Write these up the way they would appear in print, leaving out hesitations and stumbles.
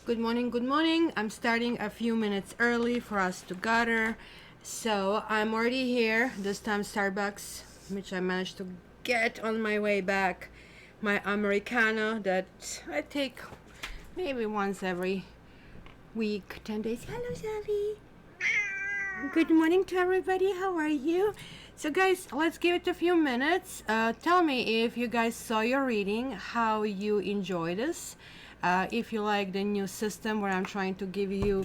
Good morning, good morning. I'm starting a few minutes early for us to gather. So I'm already here, this time Starbucks, which I managed to get on my way back. My Americano that I take maybe once every week, 10 days. Hello, Xavi. Good morning to everybody. How are you? So guys, let's give it a few minutes. Tell me if you guys saw your reading, how you enjoy this. If you like the new system where I'm trying to give you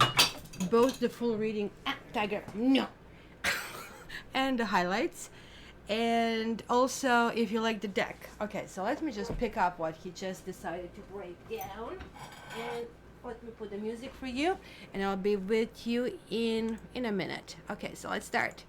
both the full reading, tiger, no, and the highlights. And also if you like the deck. Okay, so let me just pick up what he just decided to break down. And let me put the music for you, and I'll be with you in a minute. Okay, so let's start.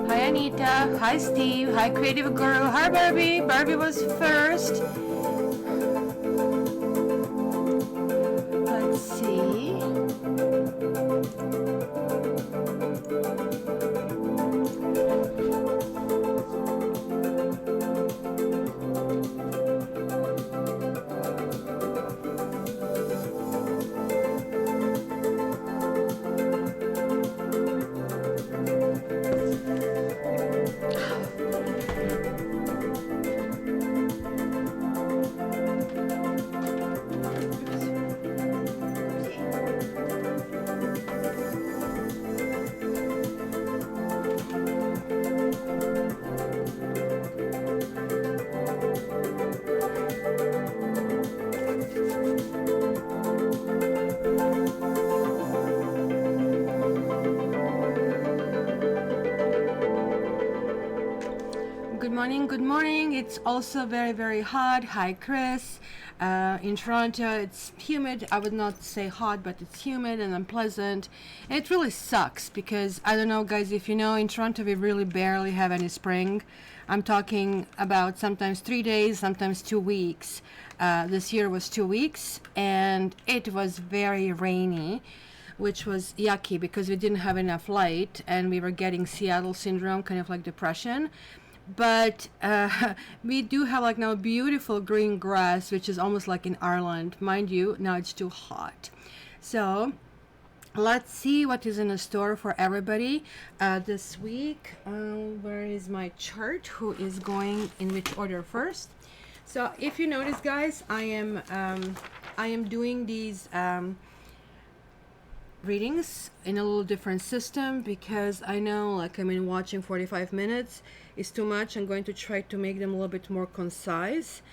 Hi Anita, hi Steve, hi Creative Guru, hi Barbie. Barbie was first. Let's see. Good morning. It's also very hot. Hi Chris. In Toronto it's humid. I would not say hot, but it's humid and unpleasant. And it really sucks because, I don't know guys if you know, in Toronto we really barely have any spring. I'm talking about sometimes 3 days, sometimes 2 weeks. This year was 2 weeks, and it was very rainy, which was yucky because we didn't have enough light and we were getting Seattle syndrome, kind of like depression. But we do have like now beautiful green grass, which is almost like in Ireland. Mind you, now it's too hot. So let's see what is in the store for everybody this week. Where is my chart? Who is going in which order first? So if you notice guys, I am doing these readings in a little different system because I know, like, I mean, watching 45 minutes is too much. I'm going to try to make them a little bit more concise,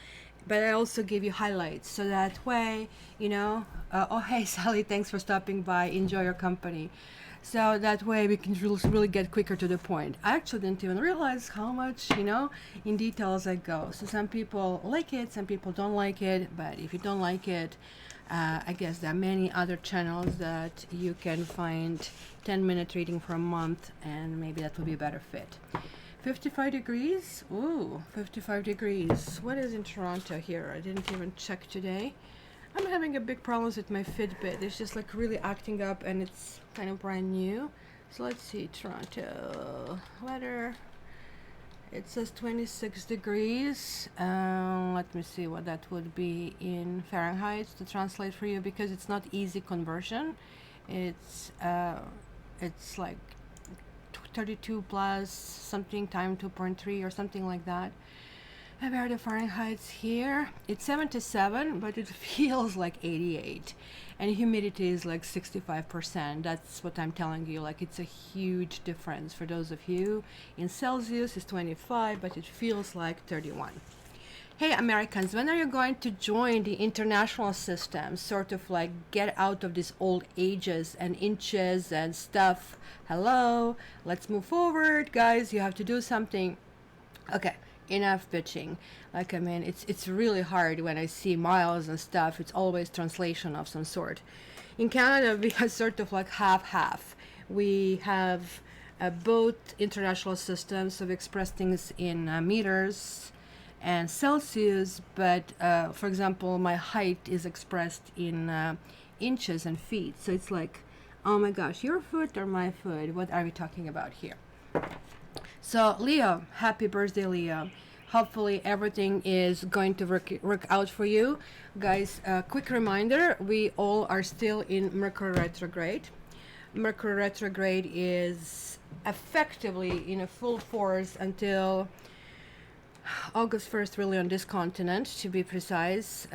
but I also give you highlights so that way, you know, oh hey Sally, thanks for stopping by, enjoy your company. So that way we can really get quicker to the point. I actually didn't even realize how much, you know, in details I go. So some people like it, some people don't like it, but if you don't like it, I guess there are many other channels that you can find 10-minute reading for a month, and maybe that will be a better fit. 55 degrees. Ooh, 55 degrees. What is in Toronto here? I didn't even check today. I'm having a big problems with my Fitbit. It's just like really acting up, and it's kind of brand new. So let's see, Toronto weather. It says 26 degrees. Let me see what that would be in Fahrenheit to translate for you, because it's not easy conversion. It's like 32 plus something time 2.3 or something like that. I have the Fahrenheit's here. It's 77, but it feels like 88. And humidity is like 65%. That's what I'm telling you. Like, it's a huge difference for those of you. In Celsius, it's 25, but it feels like 31. Hey, Americans, when are you going to join the international system? Sort of like get out of these old ages and inches and stuff. Hello, let's move forward, guys. You have to do something. Okay, enough bitching. Like, I mean, it's really hard when I see miles and stuff. It's always translation of some sort. In Canada, we have sort of like half. We have both international systems, so we express things in meters and Celsius, but for example, my height is expressed in inches and feet. So it's like, oh my gosh, your foot or my foot? What are we talking about here? So Leo, happy birthday, Leo. Hopefully everything is going to work out for you. Guys, quick reminder, we all are still in Mercury retrograde. Mercury retrograde is effectively in a full force until August 1st, really, on this continent, to be precise,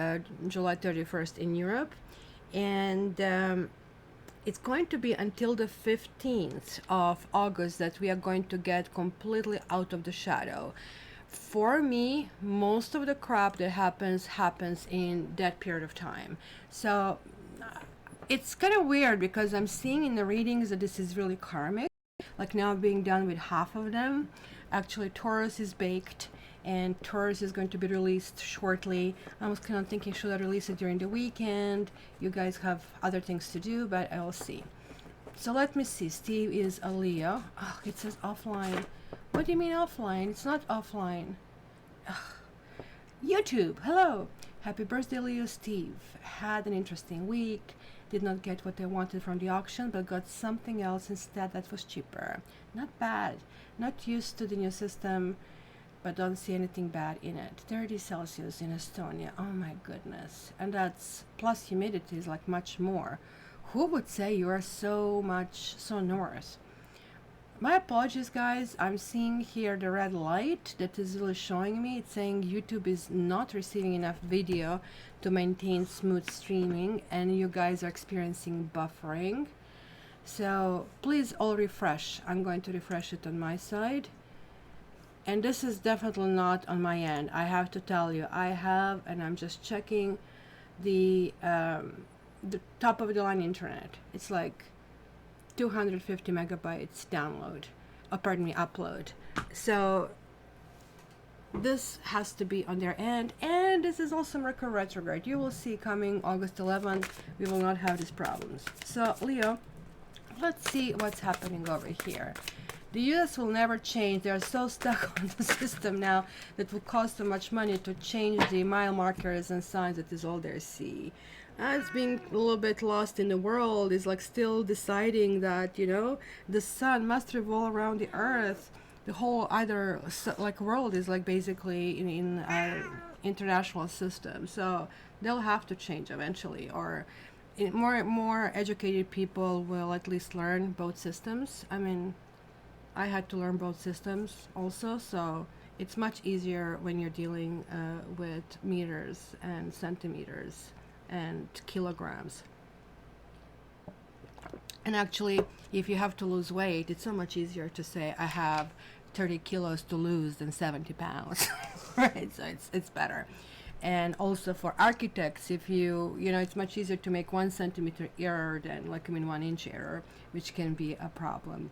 July 31st in Europe. And it's going to be until the 15th of August that we are going to get completely out of the shadow. For me, most of the crap that happens in that period of time. So it's kind of weird because I'm seeing in the readings that this is really karmic, like now being done with half of them. Actually, Taurus is baked, and Taurus is going to be released shortly. I was kind of thinking, should I release it during the weekend? You guys have other things to do, but I'll see. So let me see. Steve is a Leo. Oh, it says offline. What do you mean offline? It's not offline. Ugh. YouTube, hello. Happy birthday, Leo. Steve. Had an interesting week. Did not get what I wanted from the auction, but got something else instead that was cheaper. Not bad. Not used to the new system, but don't see anything bad in it. 30 Celsius in Estonia. Oh my goodness. And that's plus humidity is like much more. Who would say you are so north? My apologies, guys. I'm seeing here the red light that is really showing me. It's saying YouTube is not receiving enough video to maintain smooth streaming, and you guys are experiencing buffering. So please all refresh. I'm going to refresh it on my side. And this is definitely not on my end. I have to tell you, and I'm just checking the top of the line internet. It's like 250 megabytes download, upload. So this has to be on their end, and this is also Mercury retrograde. You will see coming August 11th, we will not have these problems. So Leo, let's see what's happening over here. The US will never change. They are so stuck on the system now that will cost so much money to change the mile markers and signs. That is all they see. It's being a little bit lost in the world. Is like still deciding that, you know, the sun must revolve around the earth. The whole like world is like basically in international system. So they'll have to change eventually, or more educated people will at least learn both systems. I mean, I had to learn both systems also, so it's much easier when you're dealing with meters and centimeters and kilograms. And actually, if you have to lose weight, it's so much easier to say I have 30 kilos to lose than 70 pounds, right? So it's better. And also for architects, if you know, it's much easier to make 1 centimeter error than 1 inch error, which can be a problem.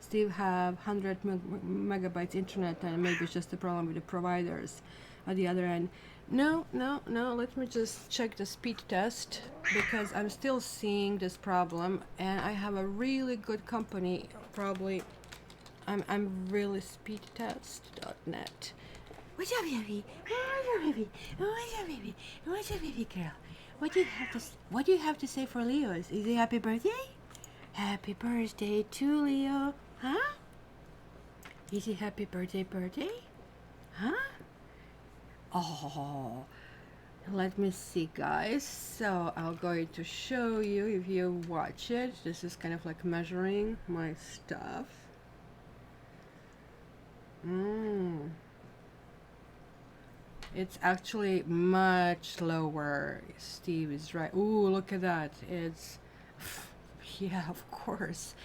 Steve have 100 megabytes internet, and maybe it's just a problem with the providers at the other end. No, let me just check the speed test, because I'm still seeing this problem, and I have a really good company. Probably I'm really speedtest.net. What's up, baby? What's up, baby girl? What do you have to say for Leo? Is it happy birthday? Happy birthday to Leo. Huh? Is it happy birthday? Huh? Oh, let me see, guys. So I'm going to show you, if you watch it, this is kind of like measuring my stuff. It's actually much lower. Steve is right. Ooh, look at that. It's, yeah, of course.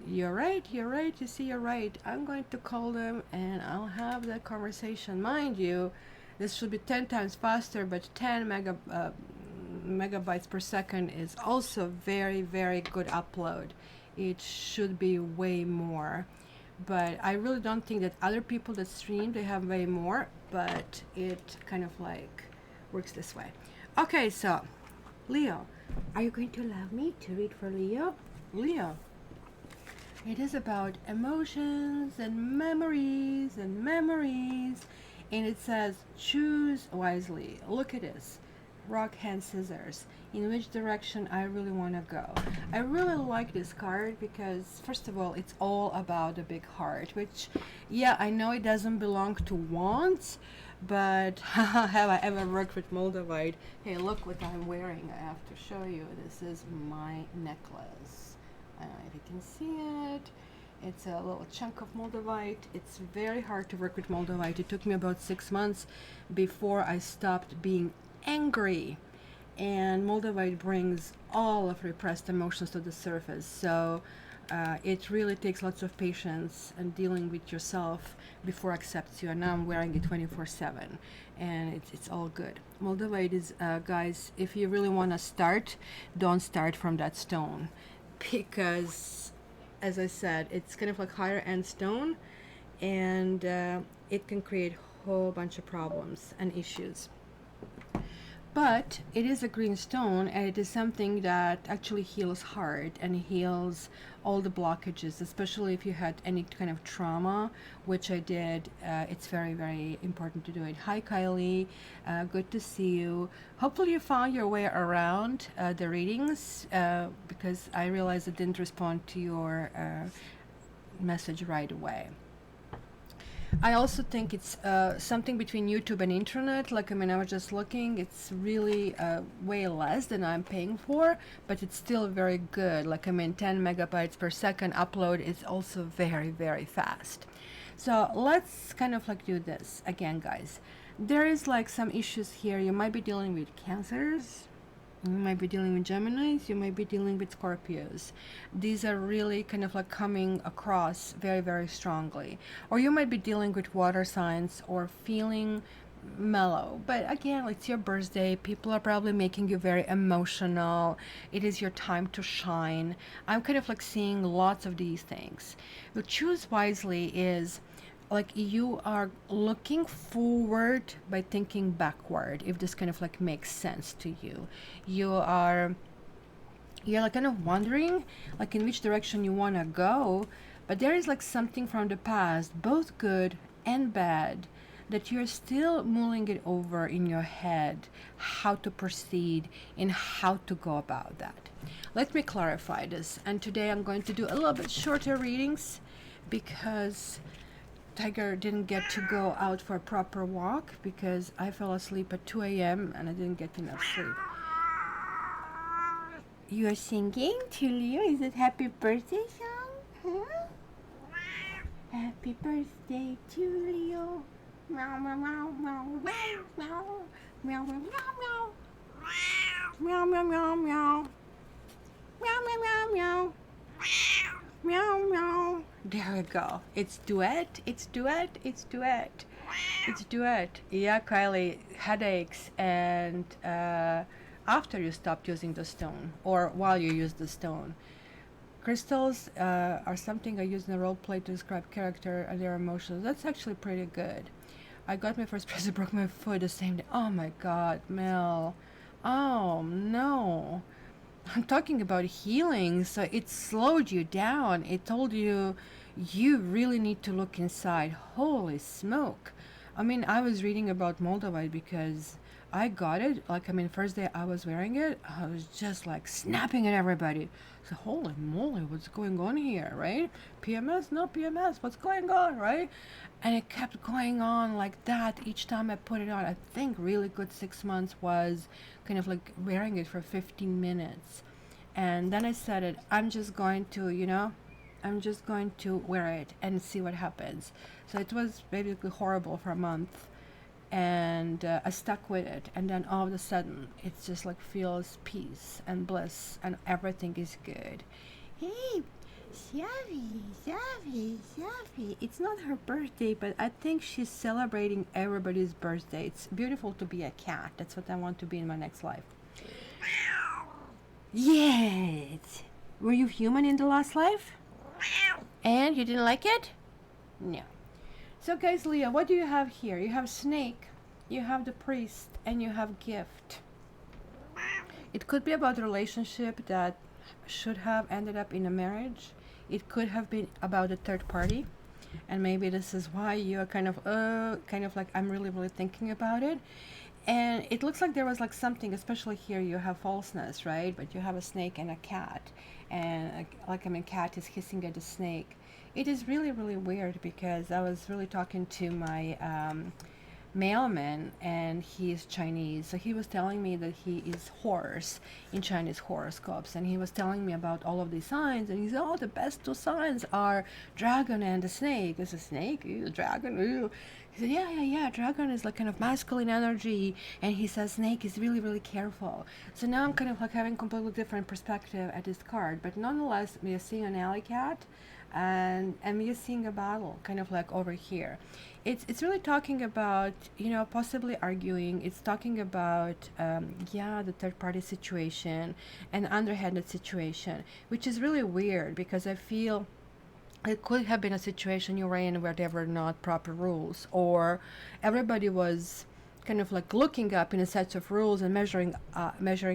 You're right, you're right. You see, you're right. I'm going to call them and I'll have that conversation. Mind you, this should be 10 times faster, but 10 megabytes per second is also very, very good upload. It should be way more. But I really don't think that other people that stream, they have way more, but it kind of like works this way. Okay, so Leo, are you going to allow me to read for Leo? Leo, it is about emotions and memories and memories. And it says, choose wisely. Look at this. Rock, hand, scissors. In which direction I really want to go. I really like this card because, first of all, it's all about the big heart. Which, yeah, I know it doesn't belong to wands. But have I ever worked with Moldavite? Hey, look what I'm wearing. I have to show you. This is my necklace. I don't know if you can see it. It's a little chunk of Moldavite. It's very hard to work with Moldavite. It took me about 6 months before I stopped being angry. And Moldavite brings all of repressed emotions to the surface. So it really takes lots of patience and dealing with yourself before it accepts you. And now I'm wearing it 24/7. And it's all good. Moldavite is, guys, if you really want to start, don't start from that stone. Because, as I said, it's kind of like higher end stone, and it can create a whole bunch of problems and issues. But it is a green stone, and it is something that actually heals heart and heals all the blockages, especially if you had any kind of trauma, which I did. It's very, very important to do it. Hi, Kylie. Good to see you. Hopefully you found your way around the readings, because I realized I didn't respond to your message right away. I also think it's something between YouTube and internet. Like, I mean, I was just looking. It's really way less than I'm paying for, but it's still very good. Like, I mean, 10 megabytes per second upload is also very, very fast. So let's kind of like do this again, guys. There is like some issues here. You might be dealing with cancers. You might be dealing with Geminis, you might be dealing with Scorpios. These are really kind of like coming across very, very strongly. Or you might be dealing with water signs or feeling mellow. But again, it's your birthday. People are probably making you very emotional. It is your time to shine. I'm kind of like seeing lots of these things. But choose wisely is like you are looking forward by thinking backward, if this kind of like makes sense to you. You're like kind of wondering like in which direction you want to go, but there is like something from the past, both good and bad, that you're still mulling it over in your head, how to proceed and how to go about that. Let me clarify this, and today I'm going to do a little bit shorter readings because Tiger didn't get to go out for a proper walk because I fell asleep at 2 a.m. and I didn't get enough sleep. You are singing to Leo? Is it happy birthday song? Huh? Happy birthday to Leo. Meow, meow, meow, meow, meow, meow, meow, meow, meow, meow, meow, meow, meow, meow, meow, meow, meow. Meow, meow. There we go. It's duet. It's duet. It's duet. It's duet. Yeah, Kylie, headaches and after you stopped using the stone or while you use the stone. Crystals are something I use in a role play to describe character and their emotions. That's actually pretty good. I got my first present, broke my foot the same day. Oh my God, Mel. Oh no. I'm talking about healing, so it slowed you down. It told you you really need to look inside. Holy smoke. I mean, I was reading about Moldavite because I got it. Like, I mean, first day I was wearing it, I was just like snapping at everybody. So, holy moly, what's going on here, right? PMS? No PMS. What's going on, right? And it kept going on like that each time I put it on. I think really good 6 months was kind of like wearing it for 15 minutes. And then I said it, I'm just going to, I'm just going to wear it and see what happens. So it was basically horrible for a month. and I stuck with it, and then all of a sudden it's just like feels peace and bliss and everything is good. Hey, Savi, it's not her birthday, but I think she's celebrating everybody's birthday. It's beautiful to be a cat. That's what I want to be in my next life. Yes. Were you human in the last life? And you didn't like it? No. So guys, Leo, what do you have here? You have snake, you have the priest, and you have gift. It could be about a relationship that should have ended up in a marriage. It could have been about a third party, and maybe this is why you're kind of like, I'm really thinking about it. And it looks like there was like something, especially here you have falseness, right? But you have a snake and a cat, and like, I mean, cat is hissing at the snake. It is really weird, because I was really talking to my mailman, and he is Chinese, so he was telling me that he is horse in Chinese horoscopes, and he was telling me about all of these signs, and he said, oh, the best two signs are dragon and the snake. Is a snake? Ew, dragon, ew. He said, yeah, dragon is like kind of masculine energy, and he says snake is really careful. So now I'm kind of like having completely different perspective at this card, but nonetheless, we are seeing an alley cat, and we are seeing a battle kind of like over here. It's really talking about, you know, possibly arguing. It's talking about the third party situation and underhanded situation, which is really weird, because I feel it could have been a situation you were in where there were not proper rules, or everybody was kind of like looking up in a set of rules and measuring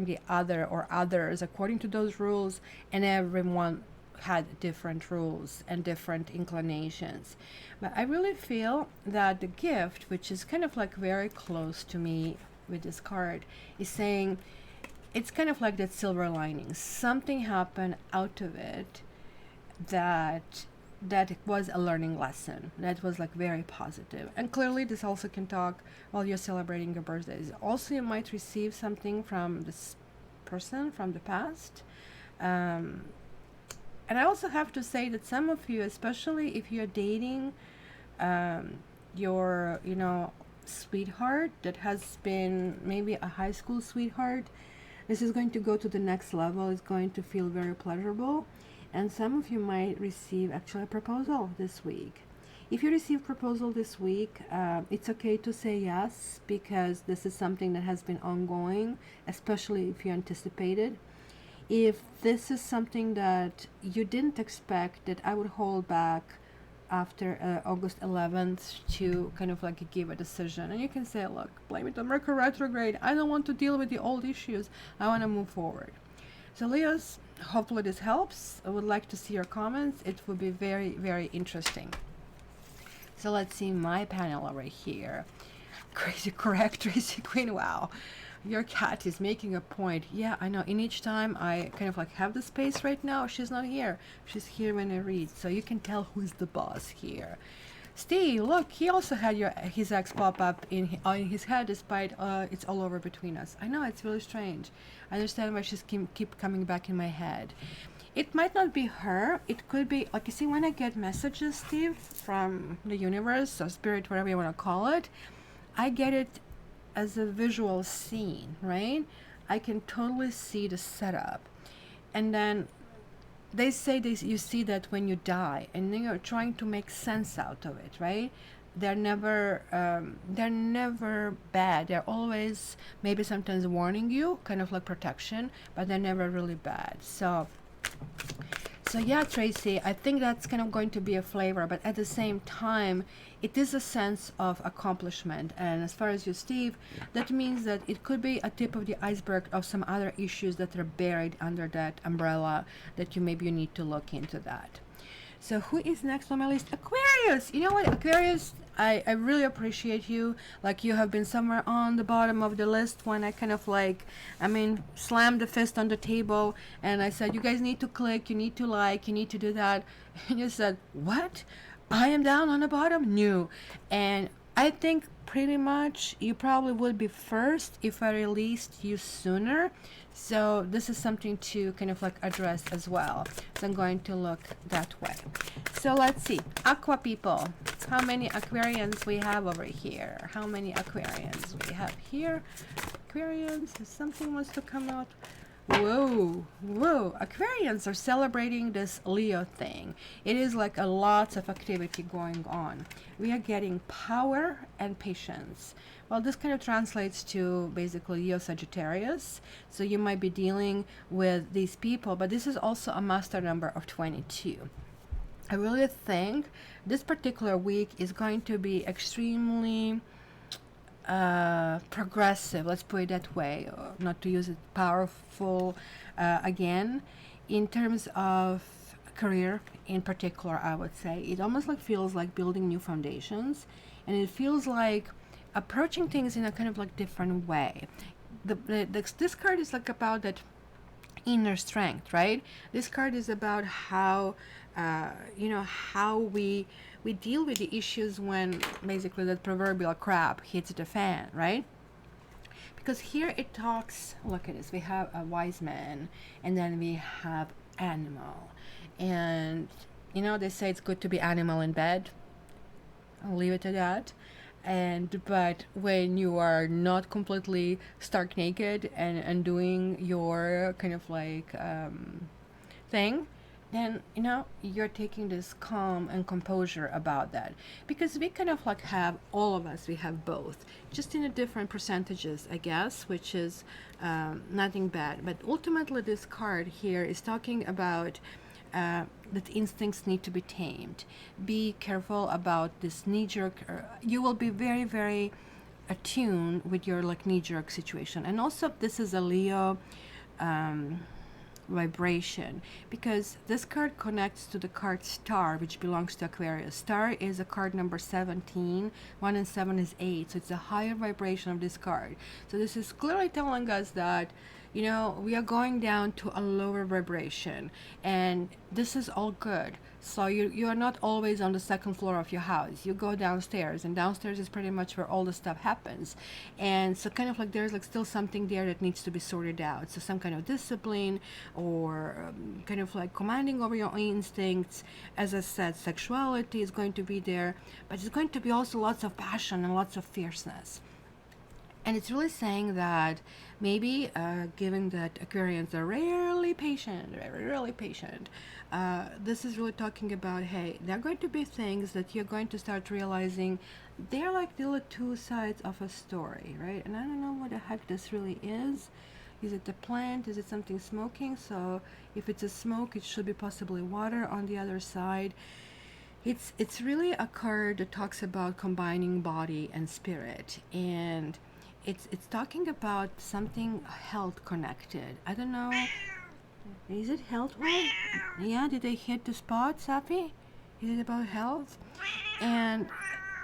the other or others according to those rules, and everyone had different rules and different inclinations. But I really feel that the gift, which is kind of like very close to me with this card, is saying it's kind of like that silver lining. Something happened out of it that was a learning lesson that was like very positive. And clearly this also can talk while you're celebrating your birthdays. Also, you might receive something from this person from the past. And I also have to say that some of you, especially if you're dating your, you know, sweetheart that has been maybe a high school sweetheart, this is going to go to the next level. It's going to feel very pleasurable. And some of you might receive actually a proposal this week. If you receive proposal this week, it's okay to say yes, because this is something that has been ongoing, especially if you anticipated. If this is something that you didn't expect, that I would hold back after August 11th to kind of like give a decision. And you can say, look, blame it on Mercury retrograde. I don't want to deal with the old issues. I want to move forward. So Leos, hopefully this helps. I would like to see your comments. It would be very interesting. So let's see my panel over here. Crazy correct, Tracy Queen. Wow. Your cat is making a point. Yeah, I know. In each time I kind of like have the space right now, she's not here. She's here when I read. So you can tell who's the boss here. Steve, look, he also had his ex pop up in his head, despite it's all over between us. I know, it's really strange. I understand why she's keep coming back in my head. It might not be her. It could be, like, you see, when I get messages, Steve, from the universe or spirit, whatever you want to call it, I get it as a visual scene, right? I can totally see the setup. And then they say this, you see that when you die, and then you're trying to make sense out of it, right? They're never bad. They're always maybe sometimes warning you, kind of like protection, but they're never really bad. So yeah, Tracy, I think that's kind of going to be a flavor, but at the same time, it is a sense of accomplishment. And as far as you, Steve, that means that it could be a tip of the iceberg of some other issues that are buried under that umbrella that you need to look into that. So who is next on my list? Aquarius. You know what, Aquarius, I really appreciate you. Like, you have been somewhere on the bottom of the list when I kind of like, slammed the fist on the table and I said, you guys need to click, you need to like, you need to do that. And you said, what? I am down on the bottom? No. And I think pretty much you probably would be first if I released you sooner. So this is something to kind of like address as well. So I'm going to look that way. So let's see, Aqua people, how many Aquarians we have over here? How many Aquarians we have here? Aquarians, if something wants to come out. Whoa, whoa, Aquarians are celebrating this Leo thing. It is like a lots of activity going on. We are getting power and patience. Well, this kind of translates to basically Leo Sagittarius. So you might be dealing with these people, but this is also a master number of 22. I really think this particular week is going to be extremely progressive, let's put it that way, or not to use it powerful again, in terms of career in particular. I would say it almost like feels like building new foundations, and it feels like approaching things in a kind of like different way. This card is like about that inner strength, right? This card is about how you know, how we deal with the issues when basically that proverbial crap hits the fan, right? Because here it talks, look at this, we have a wise man, and then we have animal, and you know, they say it's good to be animal in bed. I'll leave it at that. And but when you are not completely stark naked and doing your kind of like thing, then you know, you're taking this calm and composure about that, because we kind of like have, all of us, we have both, just in a different percentages, I guess, which is nothing bad. But ultimately this card here is talking about that instincts need to be tamed. Be careful about this knee-jerk. You will be very, very attuned with your like knee-jerk situation. And also this is a Leo vibration, because this card connects to the card Star, which belongs to Aquarius. Star is a card number 17. 1 and 7 is 8, so it's a higher vibration of this card. So this is clearly telling us that, you know, we are going down to a lower vibration, and this is all good. So you are not always on the second floor of your house. You go downstairs, and downstairs is pretty much where all the stuff happens. And so kind of like there's like still something there that needs to be sorted out. So some kind of discipline, or kind of like commanding over your own instincts. As I said, sexuality is going to be there, but it's going to be also lots of passion and lots of fierceness. And it's really saying that maybe, given that Aquarians are rarely patient, this is really talking about, hey, there are going to be things that you're going to start realizing they're like the two sides of a story, right? And I don't know what the heck this really is. Is it a plant? Is it something smoking? So if it's a smoke, it should be possibly water on the other side. It's really a card that talks about combining body and spirit, and it's talking about something health connected. I don't know. Is it health one? Yeah, did they hit the spot, Safi? Is it about health? And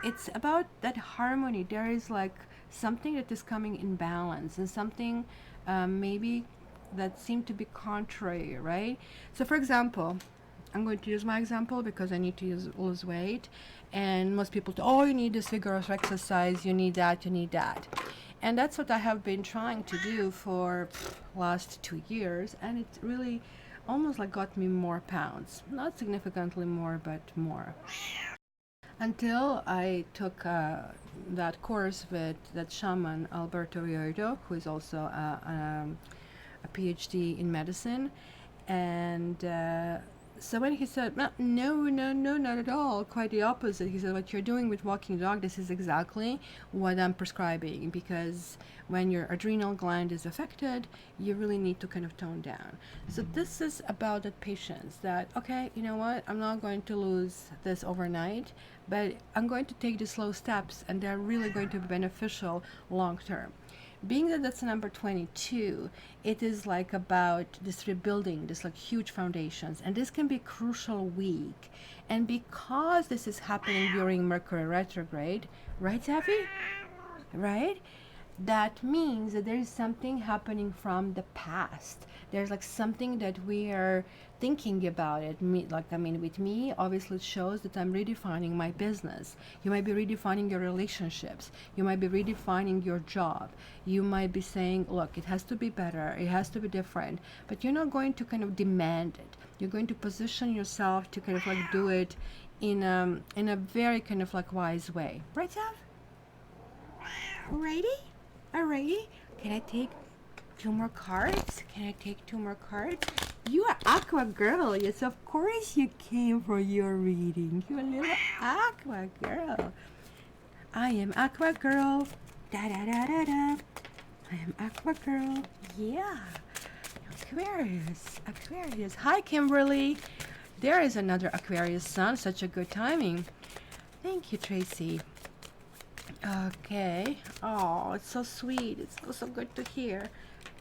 it's about that harmony. There is like something that is coming in balance, and something maybe that seemed to be contrary, right? So for example, I'm going to use my example because I need to lose weight, and most people say, oh, you need this vigorous exercise, you need that, you need that. And that's what I have been trying to do for last 2 years, and it really almost like got me more pounds. Not significantly more, but more. Until I took that course with that shaman Alberto Riordo, who is also a PhD in medicine. And so when he said, no, not at all, quite the opposite. He said, what you're doing with walking dog, this is exactly what I'm prescribing, because when your adrenal gland is affected, you really need to kind of tone down. So this is about that patience, that, okay, you know what, I'm not going to lose this overnight, but I'm going to take the slow steps, and they're really going to be beneficial long term. Being that that's number 22, it is like about this rebuilding, this like huge foundations, and this can be a crucial week. And because this is happening during Mercury retrograde, right, Safi? Right? That means that there is something happening from the past. There's like something that we are thinking about it. With me, obviously it shows that I'm redefining my business. You might be redefining your relationships. You might be redefining your job. You might be saying, look, it has to be better, it has to be different, but you're not going to kind of demand it. You're going to position yourself to kind of like do it in a very kind of like wise way. Right, Sav? Alrighty? Alrighty? Can I take 2 more cards? Can I take 2 more cards? You are Aqua girl. Yes, of course you came for your reading. You're a little Aqua girl. I am Aqua girl. Da da da da da. I am Aqua girl. Yeah. Aquarius. Aquarius. Hi, Kimberly. There is another Aquarius sun. Such a good timing. Thank you, Tracy. Okay. Oh, it's so sweet. It's so good to hear.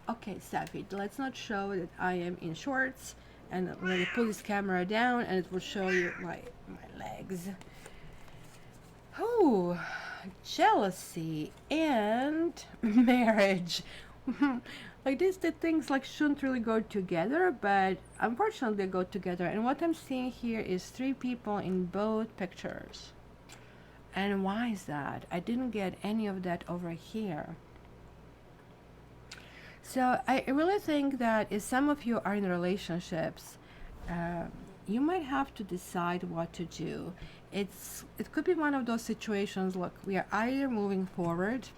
Okay, Safi, let's not show that I am in shorts, and let me pull this camera down and it will show you my legs. Oh, jealousy and marriage. Like these two things like shouldn't really go together, but unfortunately they go together. And what I'm seeing here is 3 people in both pictures. And why is that? I didn't get any of that over here. So I really think that if some of you are in relationships, you might have to decide what to do. It could be one of those situations, look, we are either moving forward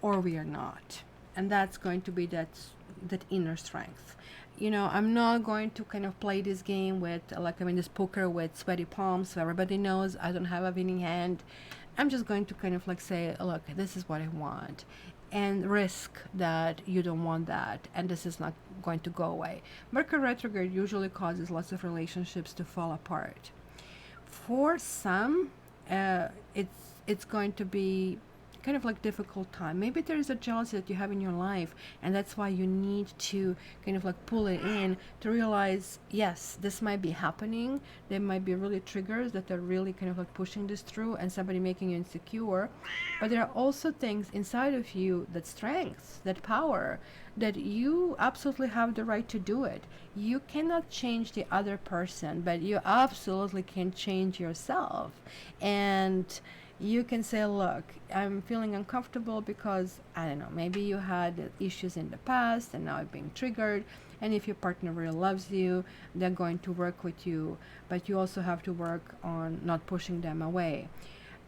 or we are not. And that's going to be that inner strength. You know, I'm not going to kind of play this game with, this poker with sweaty palms, so everybody knows I don't have a winning hand. I'm just going to kind of like say, look, this is what I want. And risk that you don't want that, and this is not going to go away. Mercury retrograde usually causes lots of relationships to fall apart. For some, it's going to be kind of like difficult time. Maybe there is a jealousy that you have in your life, and that's why you need to kind of like pull it in to realize, yes, this might be happening. There might be really triggers that are really kind of like pushing this through and somebody making you insecure. But there are also things inside of you, that strength, that power, that you absolutely have the right to do it. You cannot change the other person, but you absolutely can change yourself. And you can say, look, I'm feeling uncomfortable because, I don't know, maybe you had issues in the past and now it's being triggered. And if your partner really loves you, they're going to work with you, but you also have to work on not pushing them away.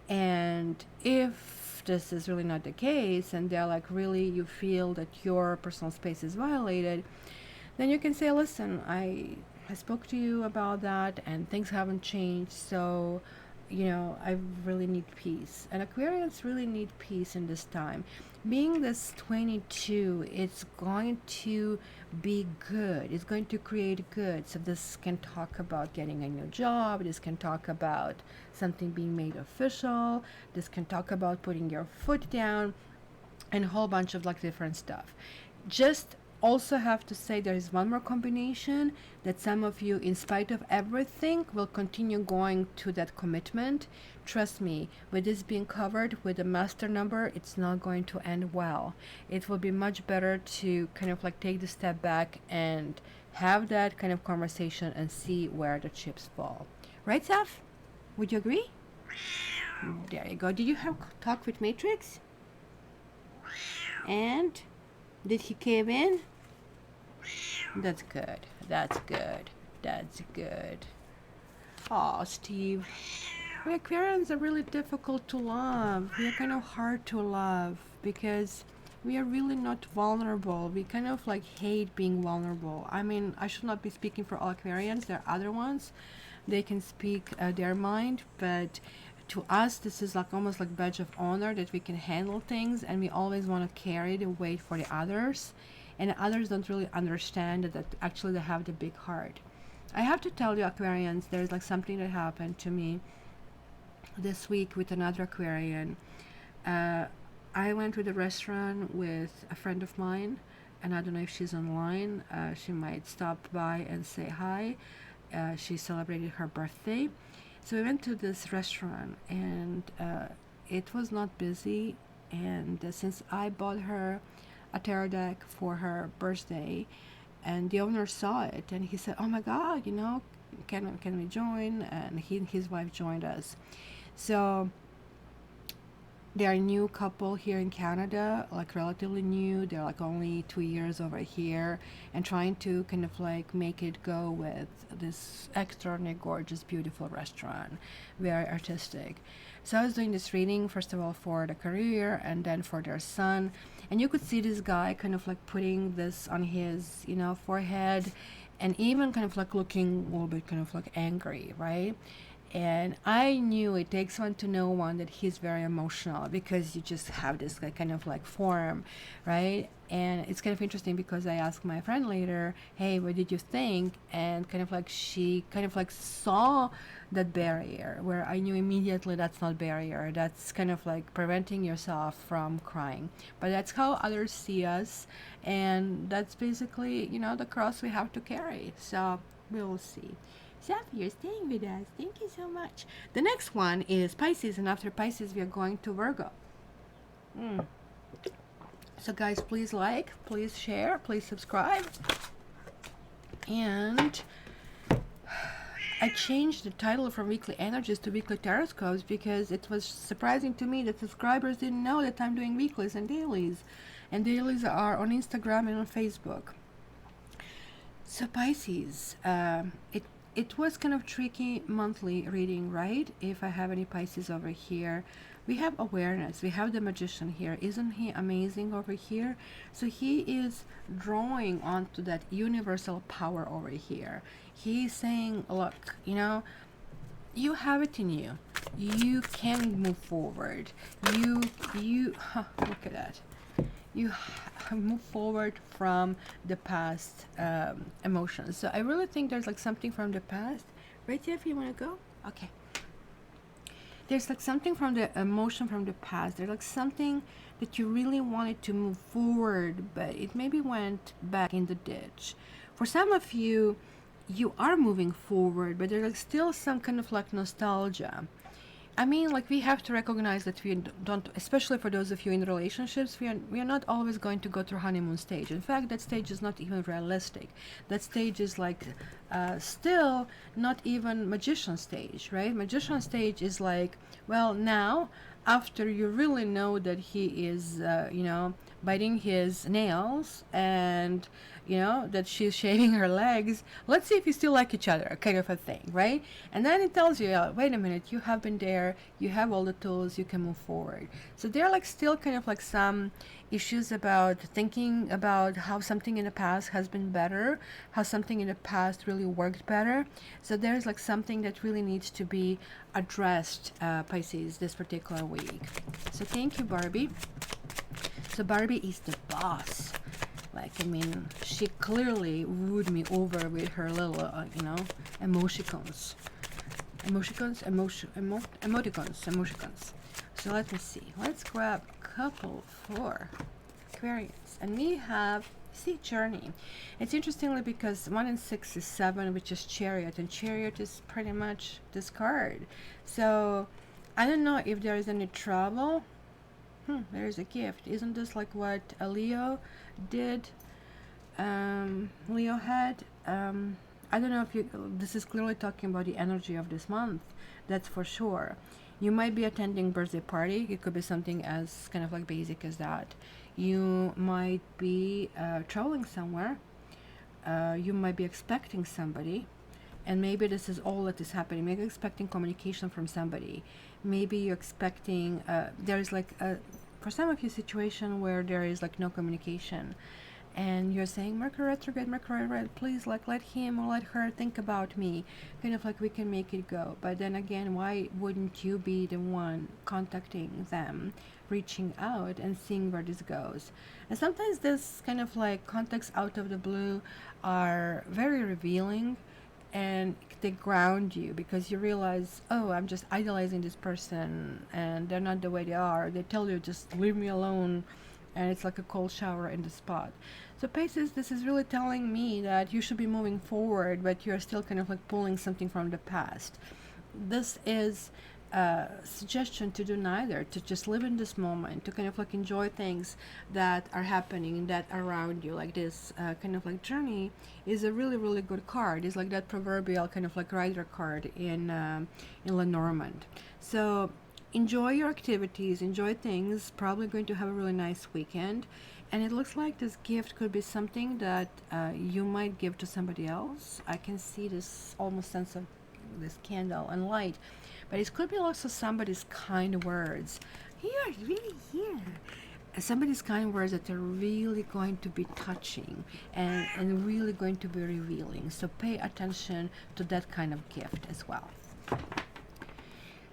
And if this is really not the case and they're like, really, you feel that your personal space is violated, then you can say, listen, I spoke to you about that and things haven't changed, so I really need peace. And Aquarians really need peace in this time. Being this 22, it's going to be good. It's going to create good. So this can talk about getting a new job. This can talk about something being made official. This can talk about putting your foot down and a whole bunch of like different stuff. Just also have to say there is one more combination, that some of you, in spite of everything, will continue going to that commitment. Trust me, with this being covered with a master number, it's not going to end well. It will be much better to kind of like take the step back and have that kind of conversation and see where the chips fall. Right, Saf? Would you agree? There you go. Did you have talk with Matrix? And did he cave in? That's good. That's good. That's good. Oh, Steve. We Aquarians are really difficult to love. We are kind of hard to love because we are really not vulnerable. We kind of like hate being vulnerable. I mean, I should not be speaking for all Aquarians. There are other ones. They can speak their mind, but to us, this is like almost like badge of honor that we can handle things, and we always want to carry the weight for the others. And others don't really understand that actually they have the big heart. I have to tell you, Aquarians, there's like something that happened to me this week with another Aquarian. I went to the restaurant with a friend of mine, and I don't know if she's online. She might stop by and say hi. She celebrated her birthday. So we went to this restaurant, and it was not busy. And since I bought her a tarot deck for her birthday, and the owner saw it, and he said, oh my God, you know, can we join? And he and his wife joined us. So they are a new couple here in Canada, like relatively new. They're like only 2 years over here, and trying to kind of like make it go with this extraordinary, gorgeous, beautiful restaurant, very artistic. So I was doing this reading, first of all for the career and then for their son. And you could see this guy kind of like putting this on his, you know, forehead, and even kind of like looking a little bit kind of like angry, right? And I knew it takes one to know one that he's very emotional, because you just have this like kind of like form, right? And it's kind of interesting because I asked my friend later, hey, what did you think? And kind of like she kind of like saw that barrier, where I knew immediately that's not barrier, that's kind of like preventing yourself from crying. But that's how others see us, and that's basically, you know, the cross we have to carry. So we will see. Seth, you're staying with us. Thank you so much. The next one is Pisces, and after Pisces, we are going to Virgo. So guys, please like, please share, please subscribe. And I changed the title from Weekly Energies to Weekly Taroscopes because it was surprising to me that subscribers didn't know that I'm doing weeklies and dailies. And dailies are on Instagram and on Facebook. So Pisces, it was kind of tricky monthly reading, right? If I have any Pisces over here, we have awareness. We have the Magician here. Isn't he amazing over here? So he is drawing onto that universal power over here. He's saying, look, you know, you have it in you. You can move forward. Look at that. You move forward from the past emotions. So I really think there's like something from the past. Right, Jeff, you want to go? Okay. There's like something from the emotion from the past. There's like something that you really wanted to move forward, but it maybe went back in the ditch. For some of you, you are moving forward, but there's like still some kind of like nostalgia. I mean, like, we have to recognize that we don't, especially for those of you in relationships, we are not always going to go through honeymoon stage. In fact, that stage is not even realistic. That stage is like still not even magician stage, right? Magician stage is like, well, now after you really know that he is, you know, biting his nails, and you know that she's shaving her legs, let's see if you still like each other, kind of a thing, right? And then it tells you, wait a minute, you have been there, you have all the tools, you can move forward. So there are like still kind of like some issues about thinking about how something in the past has been better, how something in the past really worked better. So there's like something that really needs to be addressed, Pisces, this particular week. So thank you, Barbie. So Barbie is the boss. Like, I mean, she clearly wooed me over with her little, you know, emoticons. Emoticons. So let me see. Let's grab a couple for Aquarius. And we have Sea Journey. It's interestingly because 1 and 6 is 7, which is Chariot. And Chariot is pretty much this card. So I don't know if there is any trouble. There's a gift. Isn't this like what Leo did? Leo had. I don't know if you. This is clearly talking about the energy of this month. That's for sure. You might be attending birthday party. It could be something as kind of like basic as that. You might be traveling somewhere. You might be expecting somebody. And maybe this is all that is happening. Maybe you're expecting communication from somebody. Maybe you're expecting, there's like a, for some of you, situation where there is like no communication. And you're saying, Mercury retrograde, please, like, let him or let her think about me. Kind of like we can make it go. But then again, why wouldn't you be the one contacting them, reaching out and seeing where this goes? And sometimes this kind of like contacts out of the blue are very revealing, and they ground you because you realize, oh, I'm just idolizing this person and they're not the way they are. They tell you, just leave me alone, and it's like a cold shower in the spot. So Pisces, this is really telling me that you should be moving forward, but you're still kind of like pulling something from the past. This is suggestion to do neither, to just live in this moment, to kind of like enjoy things that are happening that around you. Like this kind of like journey is a really, really good card. It's like that proverbial kind of like rider card in Lenormand. So enjoy your activities, enjoy things, probably going to have a really nice weekend. And it looks like this gift could be something that you might give to somebody else. I can see this almost sense of this candle and light, but it could be also somebody's kind words. Here, really here. Somebody's kind words that are really going to be touching and really going to be revealing. So pay attention to that kind of gift as well.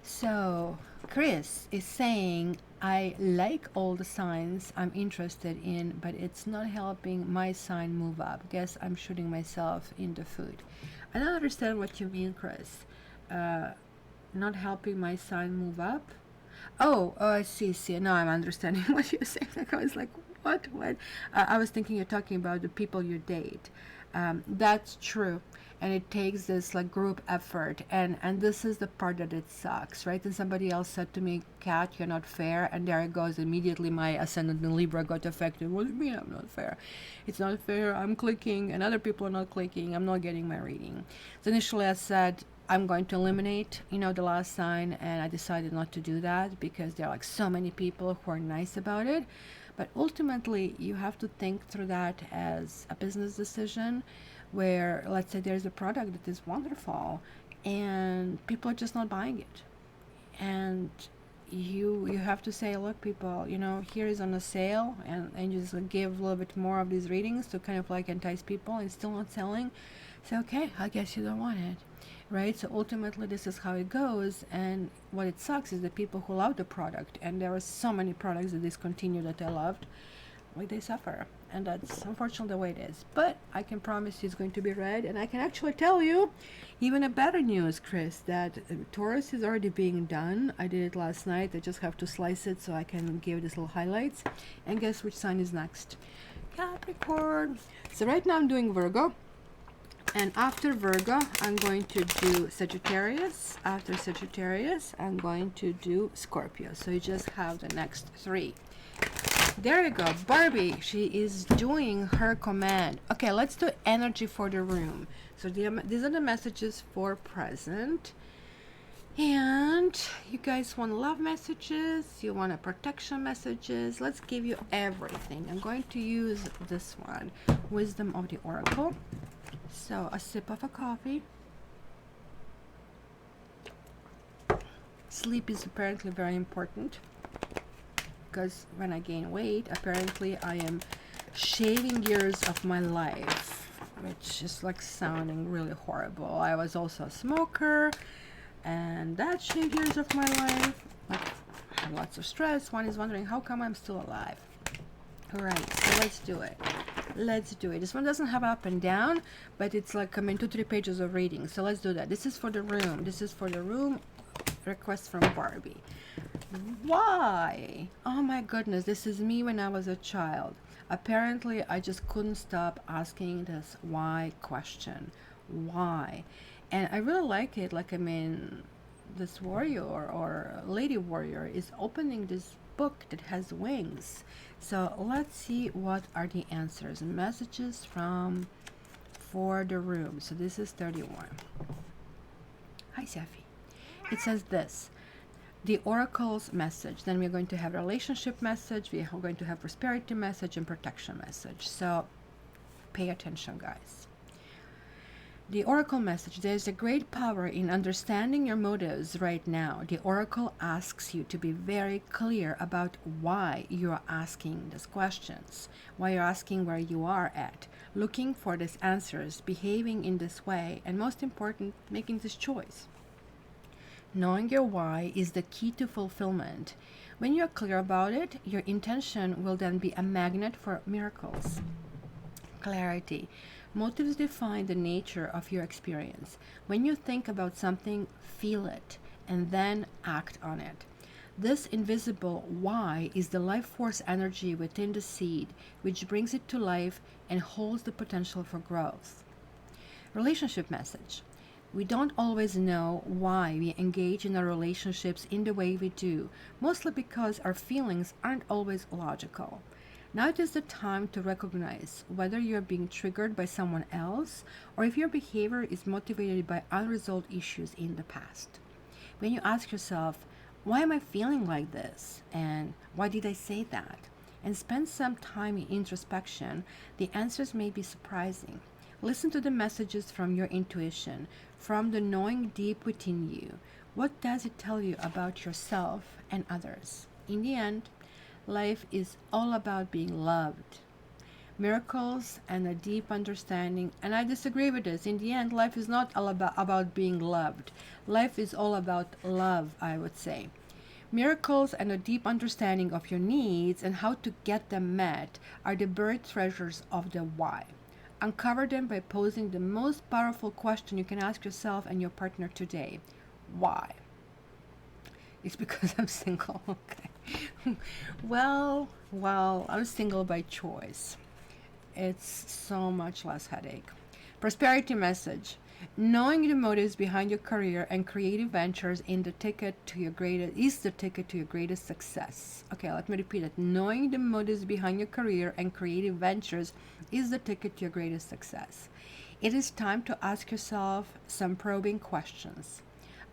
So Chris is saying, I like all the signs I'm interested in, but it's not helping my sign move up. Guess I'm shooting myself in the foot. I don't understand what you mean, Chris. Not helping my sign move up? Oh, I see. Now I'm understanding what you're saying. Like, I was like, what? I was thinking you're talking about the people you date. That's true. And it takes this like group effort, and this is the part that it sucks, right? And somebody else said to me, Kat, you're not fair, and there it goes, immediately my ascendant in Libra got affected. What do you mean I'm not fair? It's not fair, I'm clicking and other people are not clicking, I'm not getting my reading. So initially I said I'm going to eliminate, the last sign, and I decided not to do that because there are like so many people who are nice about it. But ultimately you have to think through that as a business decision, where let's say there's a product that is wonderful and people are just not buying it, and you have to say, look, people, here is on a sale, and you just give a little bit more of these readings to kind of like entice people, and still not selling. So okay, I guess you don't want it, right? So ultimately this is how it goes. And what it sucks is the people who love the product, and there are so many products that discontinue that I loved, like they suffer. And that's unfortunately the way it is. But I can promise you it's going to be read. And I can actually tell you even a better news, Chris, that Taurus is already being done. I did it last night. I just have to slice it so I can give this little highlights. And guess which sign is next? Capricorn. So right now I'm doing Virgo. And after Virgo, I'm going to do Sagittarius. After Sagittarius, I'm going to do Scorpio. So you just have the next three. There you go, Barbie. She is doing her command. Okay, let's do energy for the room. So these are the messages for present. And you guys want love messages, you want a protection messages. Let's give you everything. I'm going to use this one, Wisdom of the Oracle. So a sip of a coffee. Sleep is apparently very important, because when I gain weight, apparently I am shaving years of my life, which is like sounding really horrible. I was also a smoker, and that shaved years of my life. Like, I had lots of stress. One is wondering, how come I'm still alive? All right, so let's do it. Let's do it. This one doesn't have up and down, but it's like 2-3 pages of reading. So let's do that. This is for the room. This is for the room. Request from Barbie. Why? Oh my goodness, this is me when I was a child. Apparently I just couldn't stop asking this why question. Why? And I really like it. Like, this warrior or lady warrior is opening this book that has wings. So let's see what are the answers. Messages for the room. So this is 31. Hi, Safi. It says this: the oracle's message. Then we're going to have relationship message, we are going to have prosperity message, and protection message. So pay attention, guys. The oracle message: there's a great power in understanding your motives right now. The oracle asks you to be very clear about why you are asking these questions, why you're asking where you are at, looking for these answers, behaving in this way, and most important, making this choice. Knowing your why is the key to fulfillment. When you're clear about it, your intention will then be a magnet for miracles. Clarity. Motives define the nature of your experience. When you think about something, feel it, and then act on it. This invisible why is the life force energy within the seed, which brings it to life and holds the potential for growth. Relationship message. We don't always know why we engage in our relationships in the way we do, mostly because our feelings aren't always logical. Now it is the time to recognize whether you're being triggered by someone else or if your behavior is motivated by unresolved issues in the past. When you ask yourself, why am I feeling like this? And why did I say that? And spend some time in introspection, the answers may be surprising. Listen to the messages from your intuition, from the knowing deep within you. What does it tell you about yourself and others? In the end, life is all about being loved. Miracles and a deep understanding, and I disagree with this. In the end, life is not all about being loved. Life is all about love, I would say. Miracles and a deep understanding of your needs and how to get them met are the buried treasures of the why. Uncover them by posing the most powerful question you can ask yourself and your partner today. Why? It's because I'm single. Okay. well, I'm single by choice. It's so much less headache. Prosperity message. Knowing the motives behind your career and creative ventures is the ticket to your greatest success. Okay, let me repeat it. Knowing the motives behind your career and creative ventures is the ticket to your greatest success. It is time to ask yourself some probing questions.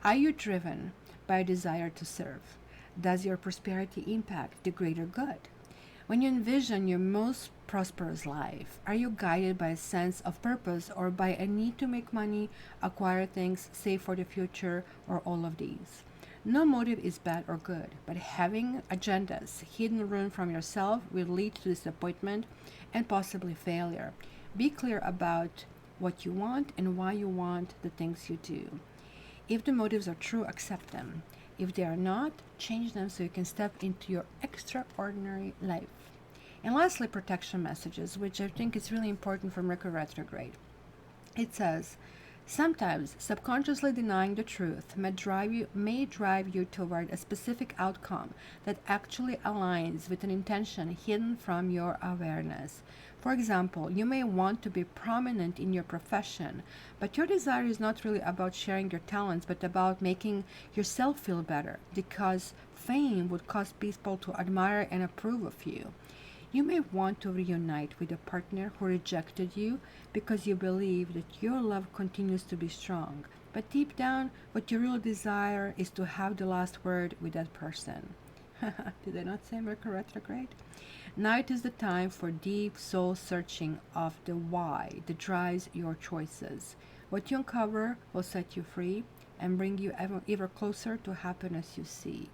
Are you driven by a desire to serve? Does your prosperity impact the greater good? When you envision your most prosperous life, are you guided by a sense of purpose or by a need to make money, acquire things, save for the future, or all of these? No motive is bad or good, but having agendas hidden from yourself will lead to disappointment and possibly failure. Be clear about what you want and why you want the things you do. If the motives are true, accept them. If they are not, change them so you can step into your extraordinary life. And lastly, protection messages, which I think is really important from Mercury retrograde. It says, sometimes subconsciously denying the truth may drive you toward a specific outcome that actually aligns with an intention hidden from your awareness. For example, you may want to be prominent in your profession, but your desire is not really about sharing your talents, but about making yourself feel better, because fame would cause people to admire and approve of you. You may want to reunite with a partner who rejected you because you believe that your love continues to be strong. But deep down, what you really desire is to have the last word with that person. Did I not say Mercury retrograde? Now it is the time for deep soul searching of the why that drives your choices. What you uncover will set you free and bring you ever closer to happiness you seek.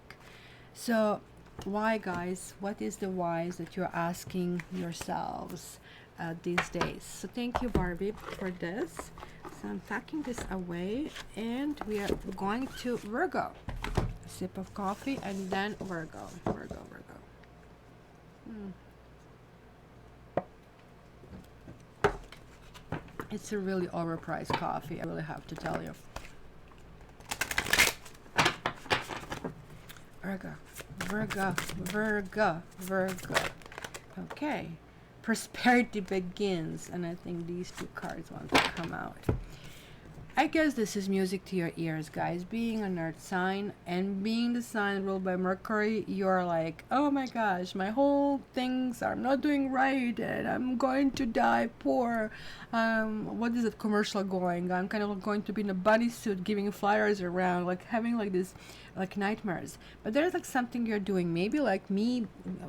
So, why, guys? What is the whys that you're asking yourselves these days? So thank you, Barbie, for this. So I'm packing this away and we are going to Virgo. A sip of coffee and then Virgo. It's a really overpriced coffee, I really have to tell you. Virgo. Okay. Prosperity begins, and I think these two cards want to come out. I guess this is music to your ears, guys. Being an earth sign and being the sign ruled by Mercury, you're like, oh my gosh, my whole things are not doing right and I'm going to die poor. What is it commercial going? I'm kind of going to be in a bunny suit giving flyers around, like having like this like nightmares. But there's like something you're doing. Maybe like me,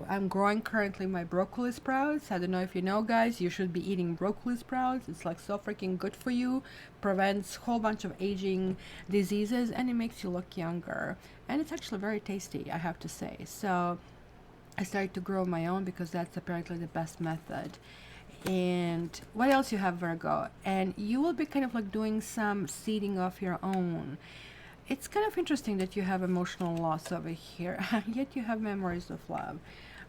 I'm growing currently my broccoli sprouts. I don't know if you know, guys, you should be eating broccoli sprouts. It's like so freaking good for you, prevents a whole bunch of aging diseases, and it makes you look younger. And it's actually very tasty, I have to say. So I started to grow my own because that's apparently the best method. And what else you have, Virgo? And you will be kind of like doing some seeding of your own. It's kind of interesting that you have emotional loss over here, yet you have memories of love.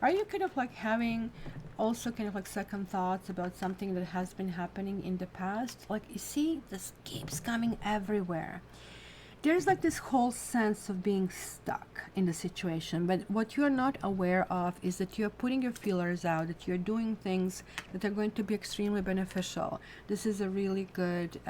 Are you kind of like having also kind of like second thoughts about something that has been happening in the past? Like, you see, this keeps coming everywhere. There's like this whole sense of being stuck in the situation, but what you're not aware of is that you're putting your feelers out, that you're doing things that are going to be extremely beneficial. This is a really good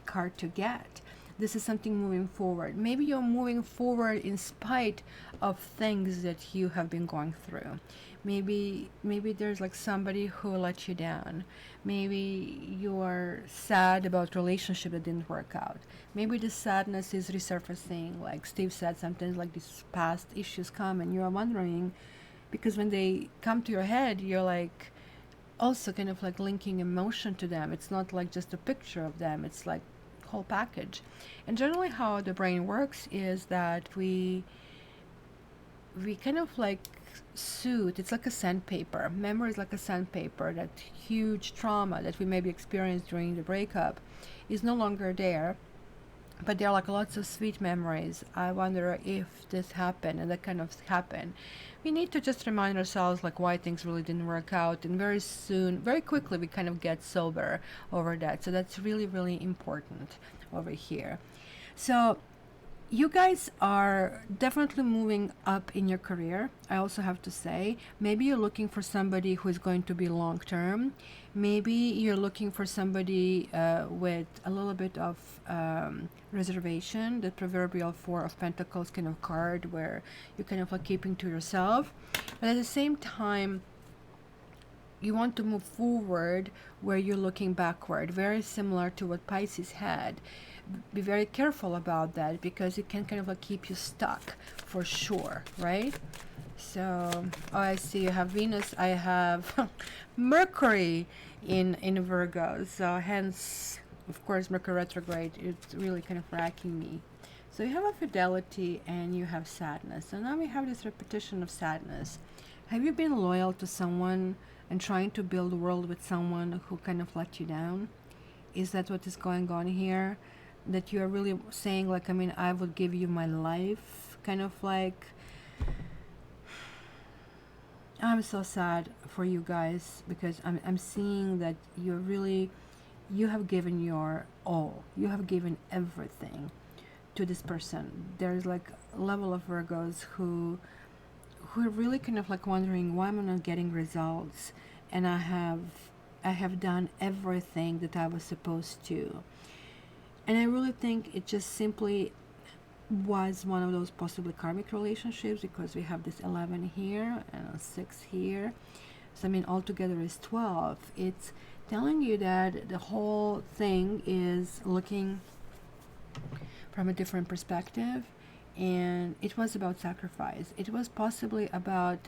card to get. This is something moving forward. Maybe you're moving forward in spite of things that you have been going through. Maybe there's like somebody who let you down. Maybe you're sad about relationship that didn't work out. Maybe the sadness is resurfacing. Like Steve said, sometimes like these past issues come and you're wondering, because when they come to your head, you're like also kind of like linking emotion to them. It's not like just a picture of them. It's like whole package. And generally how the brain works is that we kind of like suit, it's like a sandpaper. Memory is like a sandpaper. That huge trauma that we maybe experienced during the breakup is no longer there, but there are like lots of sweet memories. I wonder if this happened and that kind of happened. We need to just remind ourselves like why things really didn't work out, and very soon, very quickly, we kind of get sober over that. So that's really, really important over here. So you guys are definitely moving up in your career. I also have to say, maybe you're looking for somebody who is going to be long term. Maybe you're looking for somebody with a little bit of reservation, the proverbial Four of Pentacles kind of card, where you're kind of like keeping to yourself. But at the same time, you want to move forward where you're looking backward, very similar to what Pisces had. Be very careful about that, because it can kind of like keep you stuck for sure, right? So, oh, I see you have Venus. I have Mercury in Virgo. So hence, of course, Mercury retrograde, it's really kind of racking me. So you have a fidelity and you have sadness. So now we have this repetition of sadness. Have you been loyal to someone and trying to build a world with someone who kind of let you down? Is that what is going on here? That you are really saying like, I mean, I would give you my life, kind of like. I'm so sad for you guys, because I'm seeing that you have given your all. You have given everything to this person. There's like a level of Virgos who are really kind of like wondering, why am I not getting results? And I have done everything that I was supposed to. And I really think it just simply was one of those possibly karmic relationships, because we have this 11 here and a 6 here. So I mean, altogether is 12. It's telling you that the whole thing is looking from a different perspective, and it was about sacrifice. It was possibly about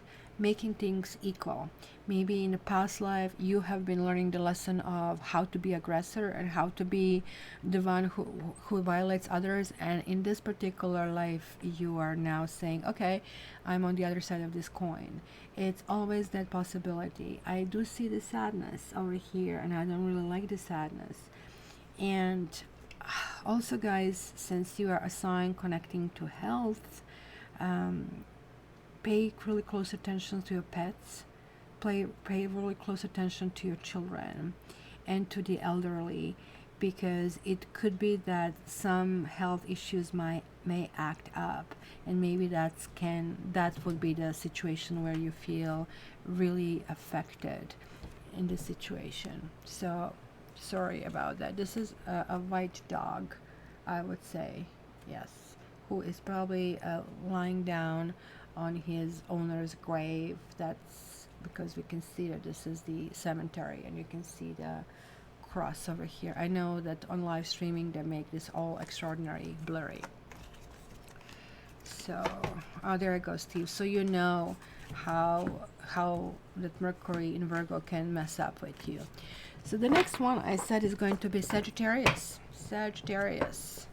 making things equal. Maybe in a past life you have been learning the lesson of how to be aggressor and how to be the one who violates others, and in this particular life you are now saying, okay, I'm on the other side of this coin. It's always that possibility. I do see the sadness over here, and I don't really like the sadness. And also, guys, since you are assigned connecting to health, pay really close attention to your pets, pay really close attention to your children and to the elderly, because it could be that some health issues may act up, and maybe that would be the situation where you feel really affected in this situation. So sorry about that. This is a white dog, I would say, yes, who is probably lying down on his owner's grave. That's because we can see that this is the cemetery, and you can see the cross over here. I know that on live streaming they make this all extraordinary blurry. So, oh, there it goes, Steve. So you know how that Mercury in Virgo can mess up with you. So the next one I said is going to be Sagittarius. Sagittarius.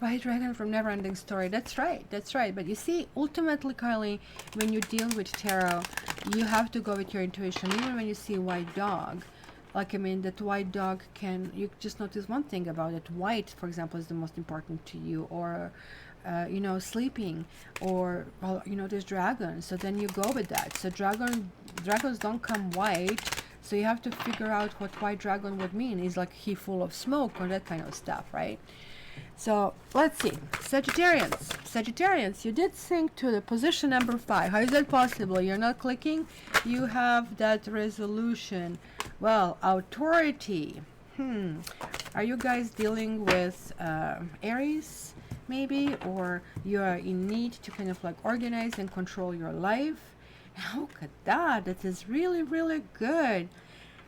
White Dragon from Neverending Story. That's right. That's right. But you see, ultimately, Kylie, when you deal with tarot, you have to go with your intuition. Even when you see a white dog, like, I mean, that white dog can, you just notice one thing about it. White, for example, is the most important to you, or you know, sleeping, or, well, you know, there's dragons, so then you go with that. So dragons don't come white, so you have to figure out what white dragon would mean. Is like he full of smoke or that kind of stuff, right? So let's see. Sagittarians, you did sink to the position number 5. How is that possible? You're not clicking. You have that resolution. Well, authority. Are you guys dealing with Aries, maybe? Or you are in need to kind of like organize and control your life? And look at that. That is really, really good.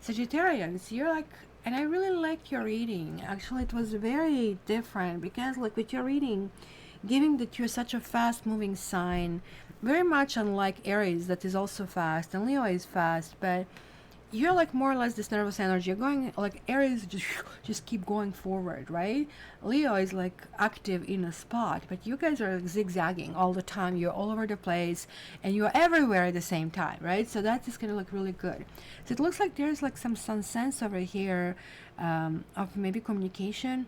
Sagittarians, you're like, and I really like your reading. Actually, it was very different because, like, with your reading, given that you're such a fast moving sign, very much unlike Aries, that is also fast, and Leo is fast, but you're like more or less this nervous energy. You're going like Aries, just keep going forward, right? Leo is like active in a spot, but you guys are like zigzagging all the time. You're all over the place and you're everywhere at the same time, right? So that is gonna look really good. So it looks like there's like some sense over here of maybe communication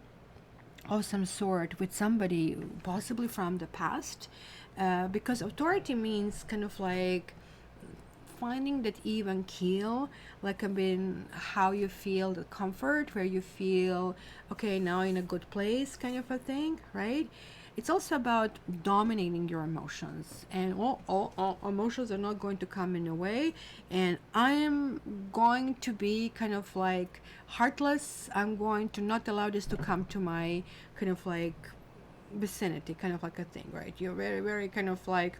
of some sort with somebody, possibly from the past, because authority means kind of like finding that even keel, like I mean, how you feel the comfort, where you feel okay now in a good place, kind of a thing, right? It's also about dominating your emotions, and all emotions are not going to come in a way, and I am going to be kind of like heartless. I'm going to not allow this to come to my kind of like vicinity, kind of like a thing, right? You're very, very kind of like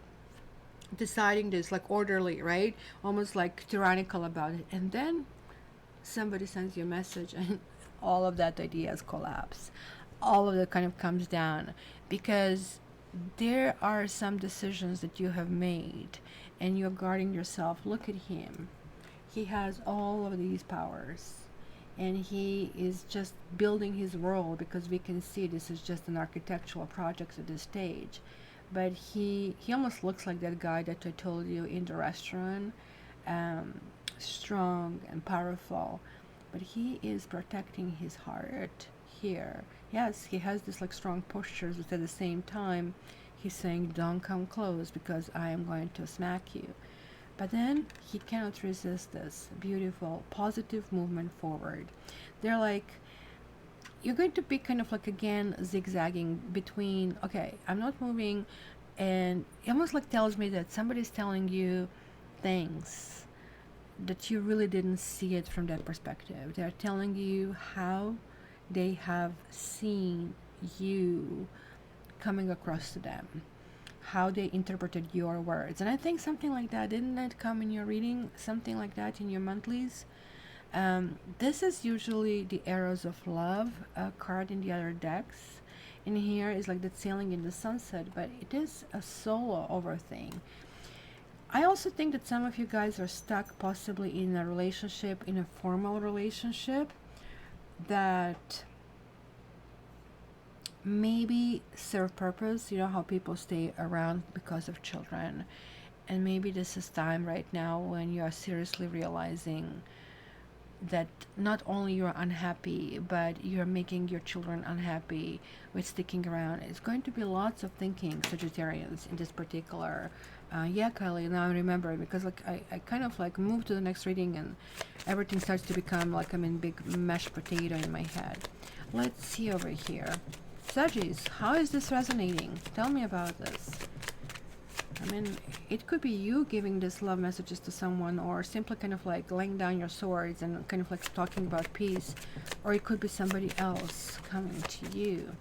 deciding this like orderly, right? Almost like tyrannical about it, and then somebody sends you a message and all of that ideas collapse, all of that kind of comes down, because there are some decisions that you have made and you're guarding yourself. Look at him, he has all of these powers and he is just building his world, because we can see this is just an architectural project at this stage. But he almost looks like that guy that I told you in the restaurant, strong and powerful, but he is protecting his heart here. Yes, he has this like strong postures, but at the same time he's saying don't come close because I am going to smack you. But then he cannot resist this beautiful positive movement forward. They're like, you're going to be kind of like again zigzagging between, okay, I'm not moving, and it almost like tells me that somebody's telling you things that you really didn't see it from that perspective. They're telling you how they have seen you coming across to them, how they interpreted your words. And I think something like that, didn't that come in your reading? Something like that in your monthlies? This is usually the arrows of love card in the other decks. In here is like the sailing in the sunset, but it is a solo over thing. I also think that some of you guys are stuck possibly in a relationship, in a formal relationship, that maybe serve purpose. You know how people stay around because of children, and maybe this is time right now when you are seriously realizing that not only you're unhappy, but you're making your children unhappy with sticking around. It's going to be lots of thinking, Sagittarians, in this particular. Yeah, Kylie, now I remember, because like I kind of like moved to the next reading and everything starts to become like I'm in big mashed potato in my head. Let's see over here. Sagis, how is this resonating? Tell me about this. I mean, it could be you giving this love messages to someone, or simply kind of like laying down your swords and kind of like talking about peace, or it could be somebody else coming to you.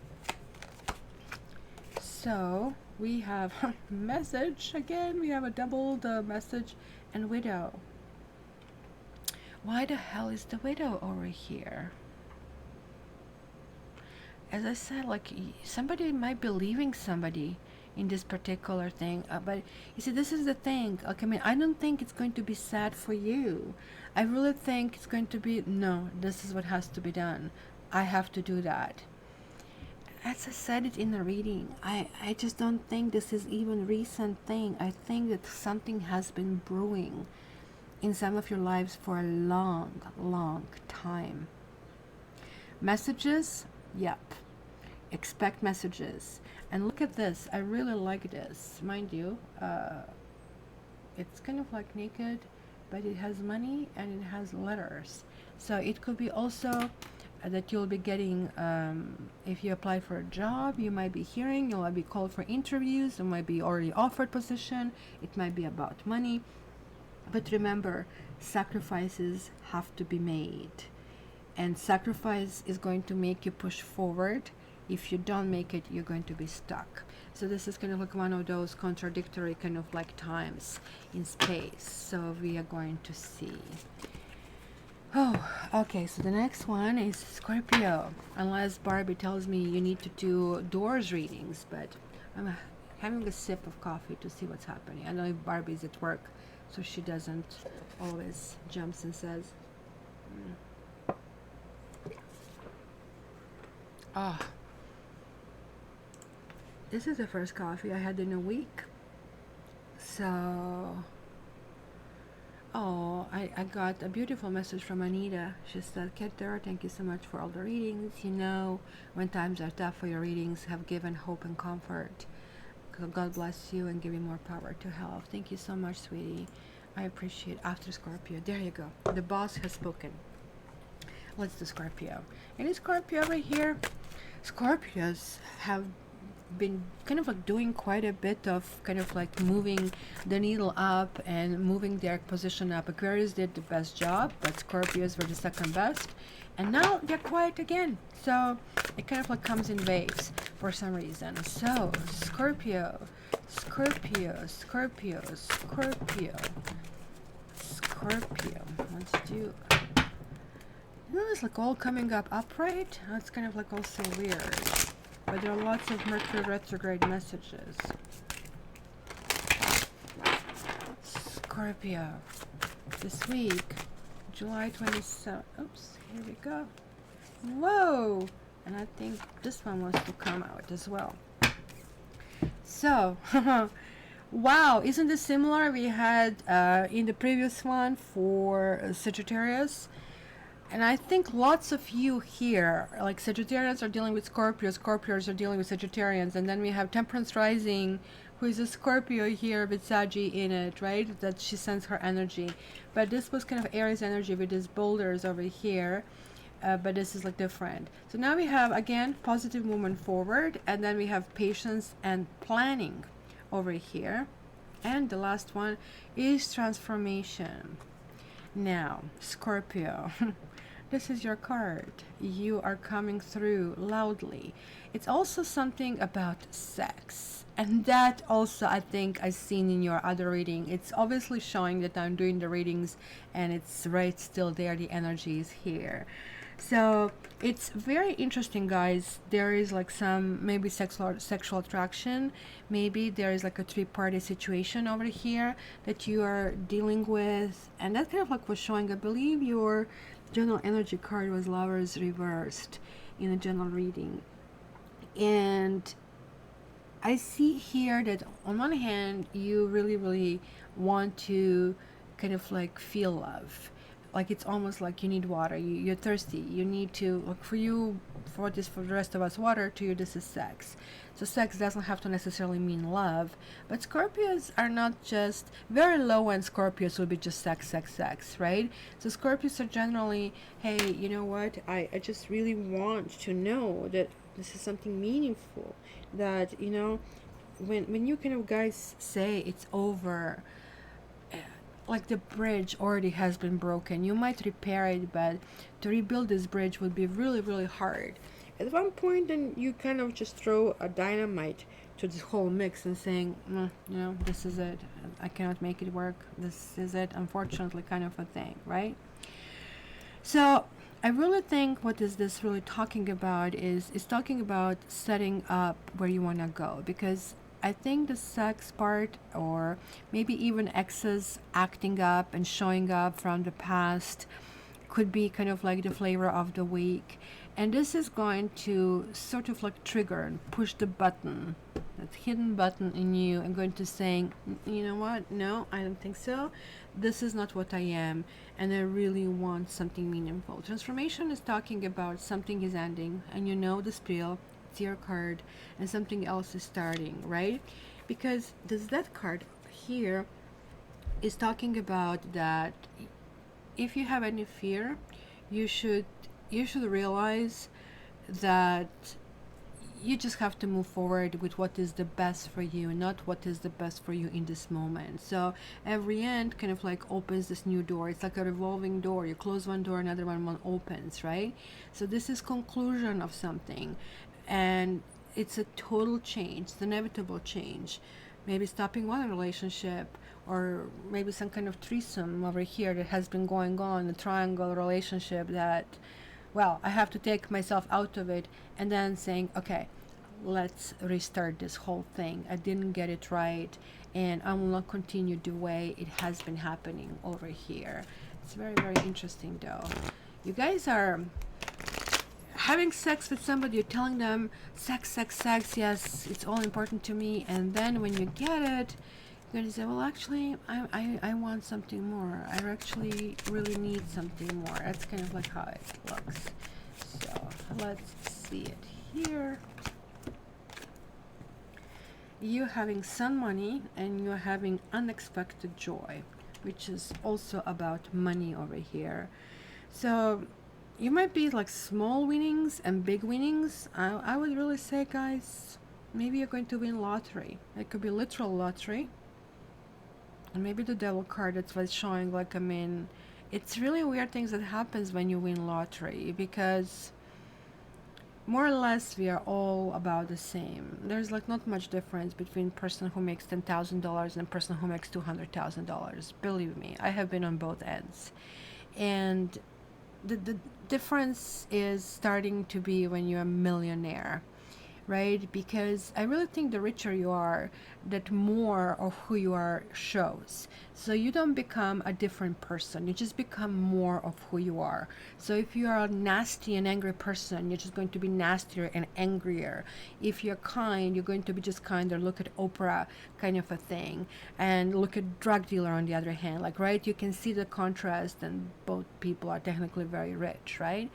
So we have message again. We have a double the message and widow. Why the hell is the widow over here? As I said, like somebody might be leaving somebody in this particular thing, but you see, this is the thing. Like, I mean, I don't think it's going to be sad for you. I really think it's going to be, no, this is what has to be done. I have to do that. As I said it in the reading, I just don't think this is even recent thing. I think that something has been brewing in some of your lives for a long, long time. Messages, yep. Expect messages. And look at this. I really like this. Mind you, it's kind of like naked, but it has money and it has letters. So it could be also that you'll be getting, if you apply for a job, you might be hearing, you might be called for interviews, you might be already offered position. It might be about money. But remember, sacrifices have to be made. and sacrifice is going to make you push forward. If you don't make it, you're going to be stuck. So this is kind of like one of those contradictory kind of like times in space. So we are going to see. Oh, okay, so the next one is Scorpio. Unless Barbie tells me you need to do doors readings, but I'm having a sip of coffee to see what's happening. I know if Barbie's at work, so she doesn't always jumps and says, ah, this is the first coffee I had in a week. So, oh, I got a beautiful message from Anita. She said, Keter, thank you so much for all the readings. You know, when times are tough, for your readings have given hope and comfort. God bless you and give you more power to help. Thank you so much, sweetie. I appreciate. After Scorpio, there you go. The boss has spoken. Let's do Scorpio. And in Scorpio over here, Scorpios have been kind of like doing quite a bit of kind of like moving the needle up and moving their position up. Aquarius did the best job, but Scorpios were the second best. And now they're quiet again. So it kind of like comes in waves for some reason. So Scorpio, Scorpio, Scorpio, Scorpio, Scorpio. Let's do. You know, it's like all coming up upright. That's kind of like also weird. But there are lots of Mercury retrograde messages. Scorpio. This week, July 27th. Oops, here we go. Whoa! And I think this one wants to come out as well. So, wow, isn't this similar? We had in the previous one for Sagittarius. And I think lots of you here, like Sagittarians are dealing with Scorpios, Scorpios are dealing with Sagittarians, and then we have Temperance Rising, who is a Scorpio here with Saggy in it, right? That she sends her energy. But this was kind of Aries energy with these boulders over here, but this is like different. So now we have, again, positive movement forward, and then we have patience and planning over here. And the last one is transformation. Now, Scorpio. This is your card. You are coming through loudly. It's also something about sex. And that also, I think, I've seen in your other reading. It's obviously showing that I'm doing the readings and it's right still there. The energy is here. So it's very interesting, guys. There is like some maybe sexual attraction. Maybe there is like a three-party situation over here that you are dealing with. And that kind of like was showing, I believe your general energy card was Lovers reversed in a general reading. And I see here that on one hand, you really, really want to kind of like feel love. Like it's almost like you need water. You're thirsty. You need to, like for you, for the rest of us, water, to you, this is sex. So sex doesn't have to necessarily mean love. But Scorpios are not just, very low end Scorpios will be just sex, sex, sex, right? So Scorpios are generally, hey, you know what? I just really want to know that this is something meaningful. That, you know, when you kind of guys say it's over, like the bridge already has been broken. You might repair it, but to rebuild this bridge would be really, really hard. At one point, then you kind of just throw a dynamite to this whole mix and saying, you know, this is it. I cannot make it work. This is it, unfortunately, kind of a thing, right? So I really think what is this really talking about is talking about setting up where you want to go, because I think the sex part, or maybe even exes acting up and showing up from the past, could be kind of like the flavor of the week. And this is going to sort of like trigger and push the button, that hidden button in you, and going to saying, you know what, no, I don't think so. This is not what I am, and I really want something meaningful. Transformation is talking about something is ending, and you know the spiel, it's your card, and something else is starting, right? Because this that card here is talking about that if you have any fear, you should realize that you just have to move forward with what is the best for you, not what is the best for you in this moment. So every end kind of like opens this new door. It's like a revolving door. You close one door, another one opens, right? So this is conclusion of something, and it's a total change. It's inevitable change. Maybe stopping one relationship, or maybe some kind of threesome over here that has been going on, a triangle relationship that, well, I have to take myself out of it, and then saying, okay, let's restart this whole thing. I didn't get it right, and I will not continue the way it has been happening over here. It's very, very interesting though. You guys are having sex with somebody, you're telling them sex, sex, sex, yes, it's all important to me, and then when you get it, you're going to say, well, actually, I want something more. I actually really need something more. That's kind of like how it looks. So let's see it here. You're having sun money, and you're having unexpected joy, which is also about money over here. So you might be like small winnings and big winnings. I would really say, guys, maybe you're going to win lottery. It could be literal lottery. And maybe the devil card, that's what's showing. Like, I mean, it's really weird things that happens when you win lottery, because more or less we are all about the same. There's like not much difference between person who makes $10,000 and person who makes $200,000. Believe me, I have been on both ends. And the difference is starting to be when you're a millionaire, right? Because I really think the richer you are, that more of who you are shows. So you don't become a different person, you just become more of who you are. So if you are a nasty and angry person, you're just going to be nastier and angrier. If you're kind, you're going to be just kinder. Look at Oprah, kind of a thing. And look at drug dealer on the other hand, like, right? You can see the contrast, and both people are technically very rich, right?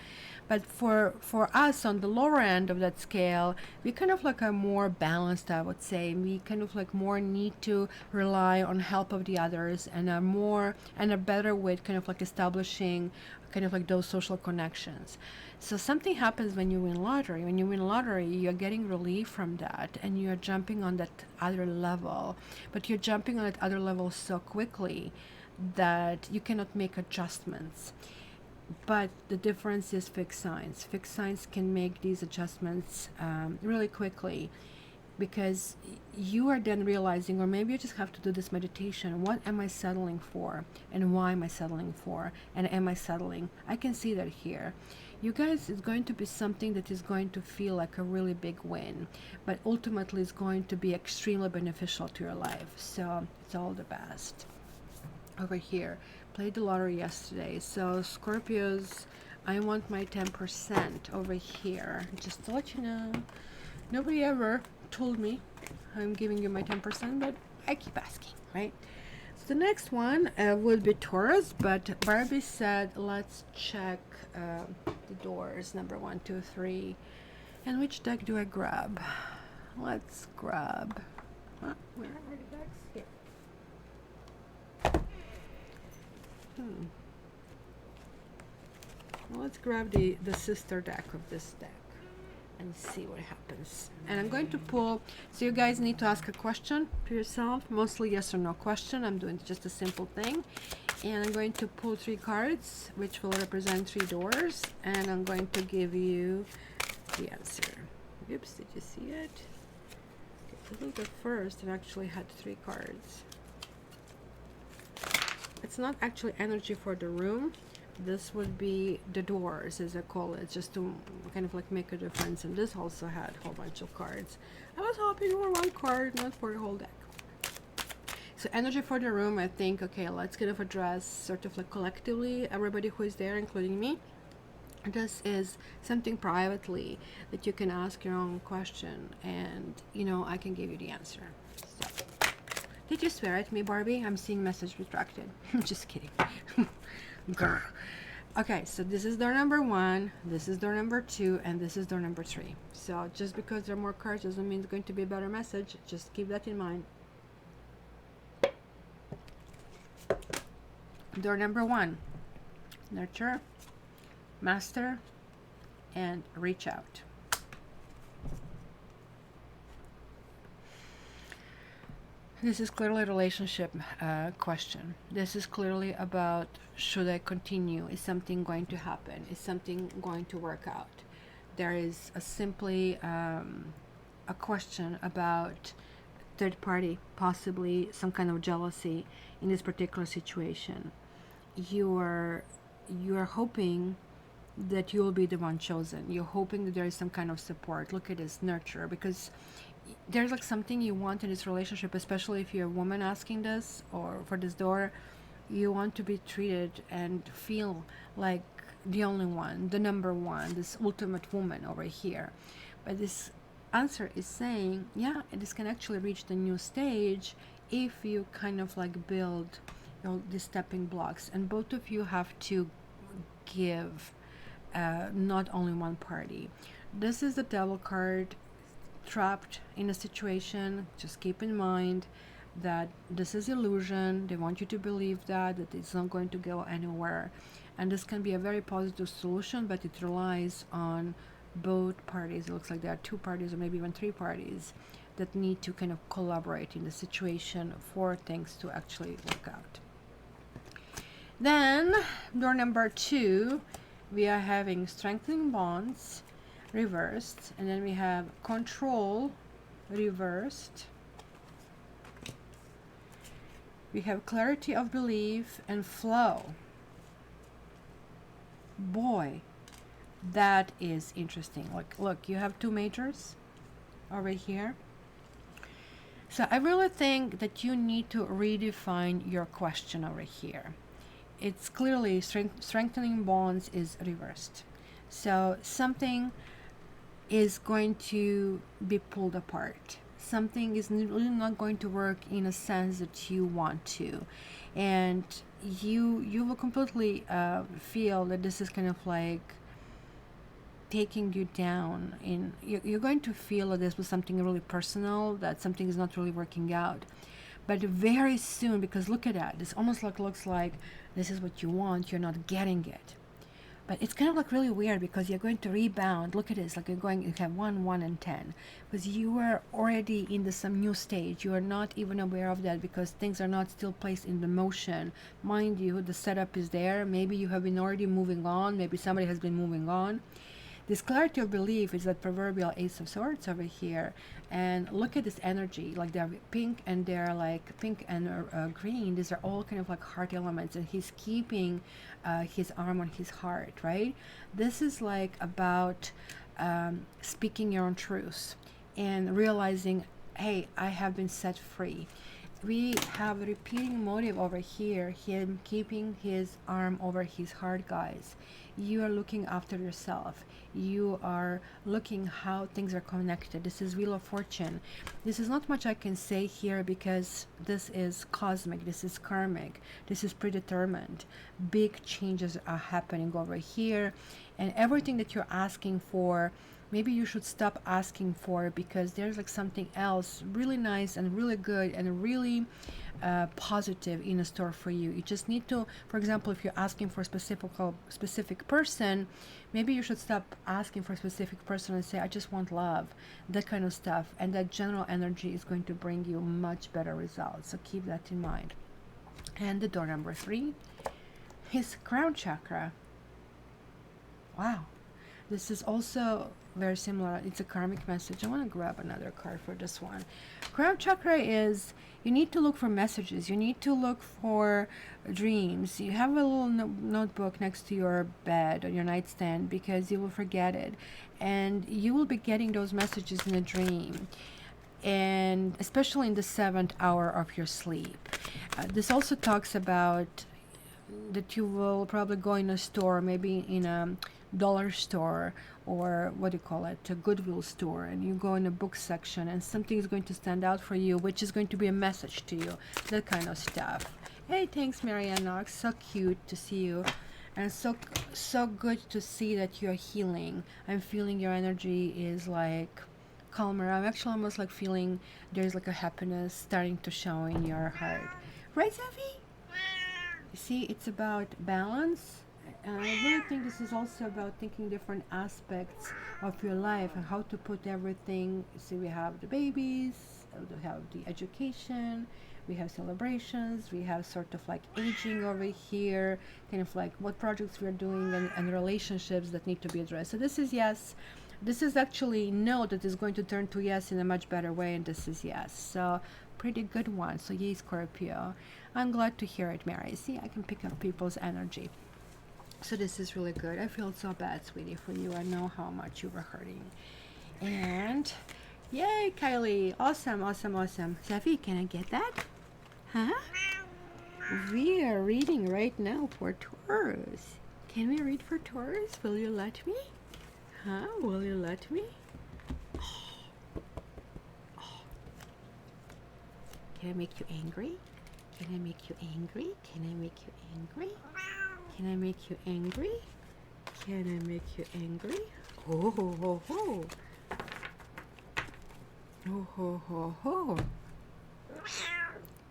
But for us on the lower end of that scale, we kind of like are more balanced, I would say. We kind of like more need to rely on help of the others, and are more and are better with kind of like establishing kind of like those social connections. So something happens when you win lottery. When you win lottery, you're getting relief from that, and you're jumping on that other level. But you're jumping on that other level so quickly that you cannot make adjustments. But the difference is fixed signs. Fixed signs can make these adjustments really quickly, because you are then realizing, or maybe you just have to do this meditation. What am I settling for, and why am I settling for, and am I settling? I can see that here. You guys, it's going to be something that is going to feel like a really big win, but ultimately it's going to be extremely beneficial to your life. So it's all the best. Over here, played the lottery yesterday. So Scorpios, I want my 10% over here. Just to let you know, nobody ever told me I'm giving you my 10%, but I keep asking, right? So the next one would be Taurus, but Barbie said let's check the doors, number 1, 2, 3. And which deck do I grab? Let's grab, where are the decks? Here. Well, let's grab the sister deck of this deck and see what happens. And I'm going to pull, so you guys need to ask a question to yourself, mostly yes or no question. I'm doing just a simple thing, and I'm going to pull 3 cards which will represent 3 doors, and I'm going to give you the answer. Oops, did you see it? Okay, I think at first it actually had 3 cards. It's not actually energy for the room. This would be the doors, as I call it, just to kind of like make a difference. And this also had a whole bunch of cards. I was hoping for 1 card, not for the whole deck. So energy for the room, I think, okay, let's kind of address sort of like collectively everybody who is there, including me. This is something privately that you can ask your own question, and you know, I can give you the answer. So, did you swear at me, Barbie? I'm seeing message retracted. Just kidding. Girl. Okay, so this is door number 1, this is door number 2, and this is door number 3. So just because there are more cards doesn't mean it's going to be a better message. Just keep that in mind. Door number 1, nurture, master, and reach out. This is clearly a relationship question. This is clearly about, should I continue? Is something going to happen? Is something going to work out? There is simply a question about third party, possibly some kind of jealousy in this particular situation. You are hoping that you will be the one chosen. You're hoping that there is some kind of support. Look at this nurture, because there's like something you want in this relationship, especially if you're a woman asking this or for this door. You want to be treated and feel like the only one, the number one, this ultimate woman over here. But this answer is saying, yeah, this can actually reach the new stage if you kind of like build, these stepping blocks, and both of you have to give, not only one party. This is the devil card. Trapped in a situation, just keep in mind that this is illusion. They want you to believe that it's not going to go anywhere, and this can be a very positive solution, but it relies on both parties. It looks like there are two parties or maybe even three parties that need to kind of collaborate in the situation for things to actually work out. Then door number 2, we are having strengthening bonds reversed, and then we have control reversed. We have clarity of belief and flow. Boy, that is interesting. Look, you have two majors over here. So I really think that you need to redefine your question over here. It's clearly strengthening bonds is reversed. So something is going to be pulled apart. Something is really not going to work in a sense that you want to, and you will completely feel that this is kind of like taking you down. You're going to feel that this was something really personal, that something is not really working out. But very soon, because look at that, this almost looks like this is what you want, you're not getting it. But it's kind of like really weird, because you're going to rebound. Look at this, like you have 1, 1, and 10. Because you are already in some new stage. You are not even aware of that, because things are not still placed in the motion. Mind you, the setup is there. Maybe you have been already moving on. Maybe somebody has been moving on. This clarity of belief is that proverbial Ace of Swords over here. And look at this energy, like they're pink and they're like pink and green. These are all kind of like heart elements, and he's keeping his arm on his heart, right? This is like about speaking your own truth and realizing, hey, I have been set free. We have a repeating motive over here, him keeping his arm over his heart, guys. You are looking after yourself. You are looking how things are connected. This is Wheel of Fortune. This is not much I can say here, because this is cosmic, this is karmic, this is predetermined. Big changes are happening over here, and everything that you're asking for, maybe you should stop asking for it, because there's like something else really nice and really good and really positive in a store for you. You just need to, for example, if you're asking for a specific person, maybe you should stop asking for a specific person and say, I just want love, that kind of stuff. And that general energy is going to bring you much better results. So keep that in mind. And the door number 3 is crown chakra. Wow. This is also very similar. It's a karmic message. I want to grab another card for this one. Crown chakra is, you need to look for messages. You need to look for dreams. You have a little notebook next to your bed or your nightstand, because you will forget it. And you will be getting those messages in a dream, and especially in the 7th hour of your sleep. This also talks about that you will probably go in a store, maybe in a dollar store, or what do you call it, a Goodwill store, and you go in a book section and something is going to stand out for you, which is going to be a message to you, that kind of stuff. Hey, thanks Marianne Knox, so cute to see you, and so good to see that you're healing. I'm feeling your energy is like calmer. I'm actually almost like feeling there's like a happiness starting to show in your heart, right Sophie? You see, it's about balance. And I really think this is also about thinking different aspects of your life and how to put everything. See, we have the babies, We have the education, we have celebrations, we have sort of like aging over here, kind of like what projects we're doing, and relationships that need to be addressed. So this is yes. This is actually no that is going to turn to yes in a much better way, and this is yes. So pretty good one. So yay, Scorpio. I'm glad to hear it, Mary. See, I can pick up people's energy. So this is really good. I feel so bad, sweetie, for you. I know how much you were hurting. And yay, Kylie. Awesome, awesome, awesome. Safi, can I get that? Huh? We are reading right now for Taurus. Can we read for Taurus? Will you let me? Huh? Will you let me? Oh. Can I make you angry? Can I make you angry? Can I make you angry? Can I make you angry? Can I make you angry? Oh ho ho ho! Oh ho ho ho!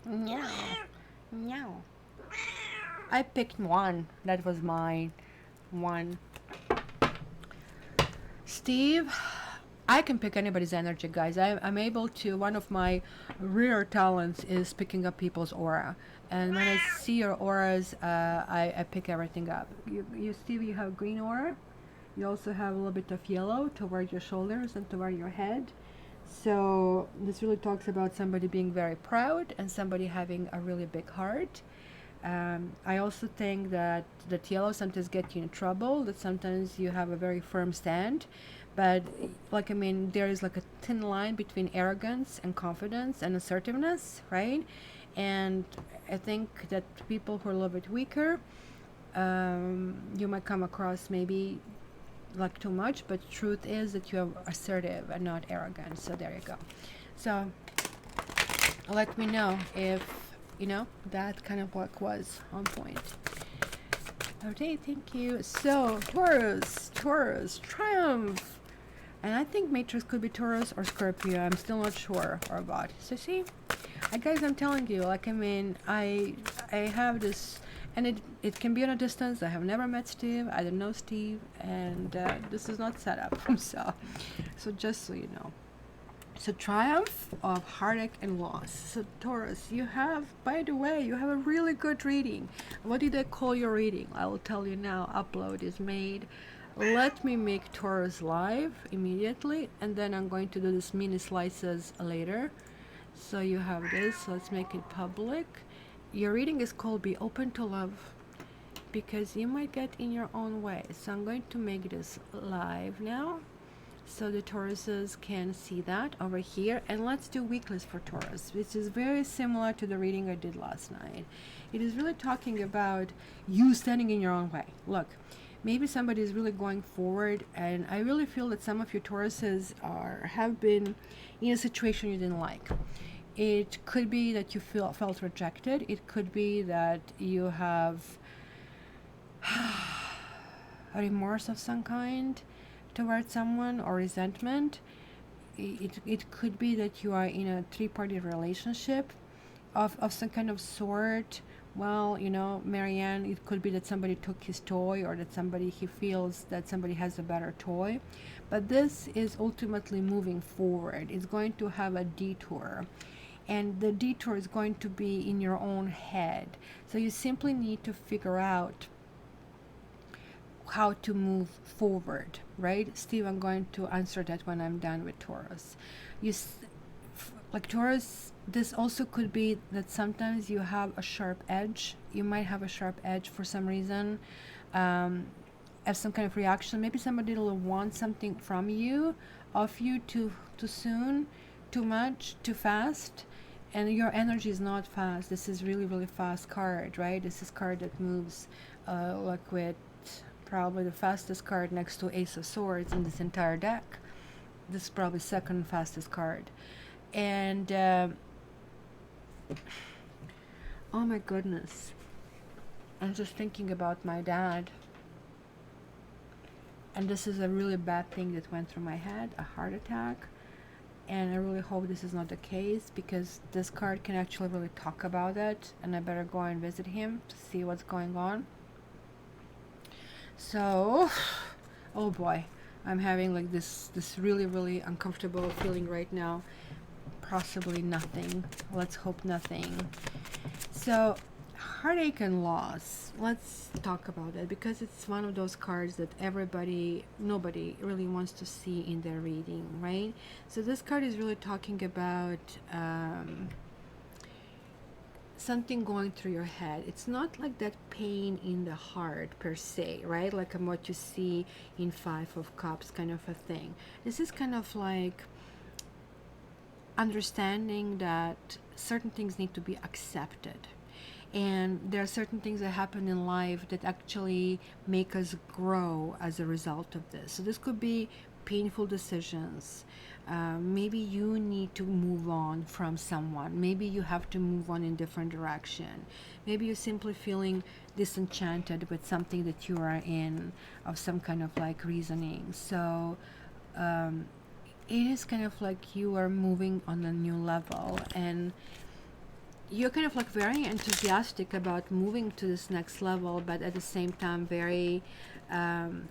Meow, meow. I picked one. That was mine. One. Steve, I can pick anybody's energy, guys. I'm able to. One of my rare talents is picking up people's aura. And when I see your auras, I pick everything up. You, Steve, you have green aura. You also have a little bit of yellow toward your shoulders and toward your head. So this really talks about somebody being very proud and somebody having a really big heart. I also think that yellow sometimes get you in trouble, that sometimes you have a very firm stand, but like, I mean, there is like a thin line between arrogance and confidence and assertiveness, right? And I think that people who are a little bit weaker, you might come across maybe like too much, but truth is that you are assertive and not arrogant. So there you go. So let me know if you know that kind of work was on point. Okay, thank you. So Taurus, Triumph, and I think Matrix could be Taurus or Scorpio. I'm still not sure or what. So see, guys, I'm telling you, like, I mean, I have this. And it can be on a distance. I have never met Steve. I don't know Steve. And this is not set up. So just so you know. So Triumph of Heartache and Loss. So Taurus, you have, by the way, you have a really good reading. What did I call your reading? I will tell you now. Upload is made. Let me make Taurus live immediately. And then I'm going to do this mini slices later. So you have this. So let's make it public. Your reading is called Be Open to Love, because you might get in your own way. So I'm going to make this live now so the Tauruses can see that over here. And let's do weeklies for Taurus, which is very similar to the reading I did last night. It is really talking about you standing in your own way. Look, maybe somebody is really going forward, and I really feel that some of your Tauruses have been in a situation you didn't like. It could be that you felt rejected. It could be that you have a remorse of some kind towards someone, or resentment. It could be that you are in a three-party relationship of some kind of sort. Well, you know, Marianne, it could be that somebody took his toy, or that he feels that somebody has a better toy. But this is ultimately moving forward. It's going to have a detour. And the detour is going to be in your own head. So you simply need to figure out how to move forward, right? Steve, I'm going to answer that when I'm done with Taurus. Like Taurus, this also could be that sometimes you have a sharp edge. You might have a sharp edge for some reason, as some kind of reaction. Maybe somebody will want something from you, of you too soon, too much, too fast. And your energy is not fast. This is really, really fast card, right? This is card that moves like with probably the fastest card next to Ace of Swords in this entire deck. This is probably second fastest card. And oh my goodness, I'm just thinking about my dad. And this is a really bad thing that went through my head, a heart attack. And I really hope this is not the case, because this card can actually really talk about it, and I better go and visit him to see what's going on. So, oh boy, I'm having like this really, really uncomfortable feeling right now. possibly nothing. Let's hope nothing. So heartache and loss, let's talk about it, because it's one of those cards that nobody really wants to see in their reading, right? So this card is really talking about something going through your head. It's not like that pain in the heart per se, right? Like what you see in Five of Cups kind of a thing. This is kind of like understanding that certain things need to be accepted, and there are certain things that happen in life that actually make us grow as a result of this. So this could be painful decisions. Maybe you need to move on from someone. Maybe you have to move on in different direction. Maybe you're simply feeling disenchanted with something that you are in, of some kind of like reasoning. So it is kind of like you are moving on a new level, and you're kind of like very enthusiastic about moving to this next level, but at the same time very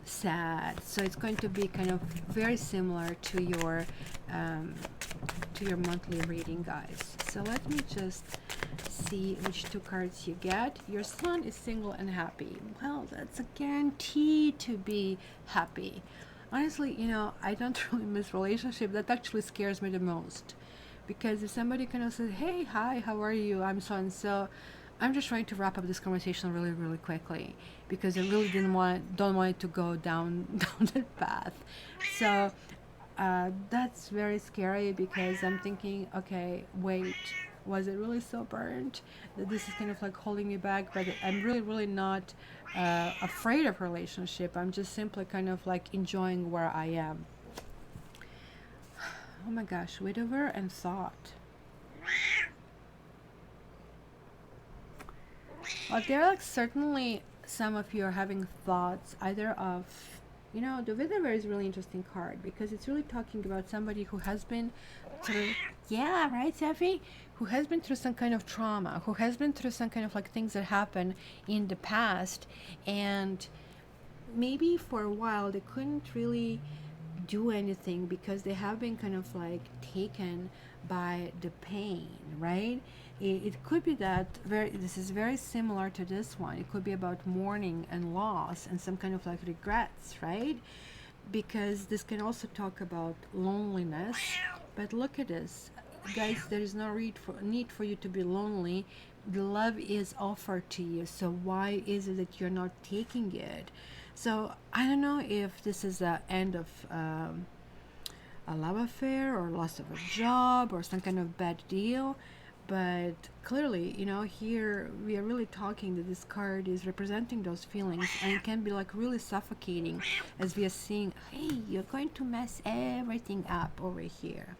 sad. So it's going to be kind of very similar to your monthly reading, guys. So let me just see which two cards you get. Your Sun is single and happy. Well, that's a guarantee to be happy. Honestly, you know, I don't really miss relationship. That actually scares me the most, because if somebody kind of says, hey, hi, how are you, I'm so and so, I'm just trying to wrap up this conversation really, really quickly, because I really don't want it to go down that path. So that's very scary, because I'm thinking, okay, wait, was it really so burnt that this is kind of like holding me back? But I'm really, really not afraid of relationship. I'm just simply kind of like enjoying where I am. Oh my gosh, widower and thought. Well, there are like certainly some of you are having thoughts either of, you know, the widower is a really interesting card, because it's really talking about somebody who has been through, yeah, right, Steffi? Who has been through some kind of trauma, who has been through some kind of like things that happened in the past, and maybe for a while they couldn't really do anything because they have been kind of like taken by the pain, right? It could be that this is very similar to this one. It could be about mourning and loss and some kind of like regrets, right? Because this can also talk about loneliness. But look at this, guys, there is no need for you to be lonely. The love is offered to you, so why is it that you're not taking it? So I don't know if this is the end of a love affair or loss of a job or some kind of bad deal, but clearly, you know, here we are really talking that this card is representing those feelings, and it can be like really suffocating, as we are seeing, hey, you're going to mess everything up over here.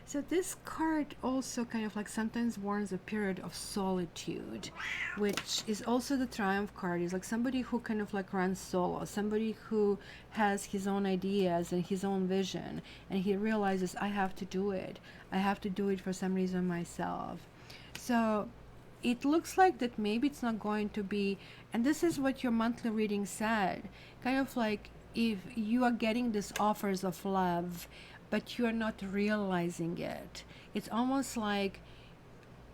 So this card also kind of like sometimes warns a period of solitude, which is also the Triumph card. Is like somebody who kind of like runs solo, somebody who has his own ideas and his own vision, and he realizes, I have to do it. I have to do it for some reason myself. So it looks like that maybe it's not going to be, and this is what your monthly reading said, kind of like if you are getting these offers of love, but you are not realizing it. It's almost like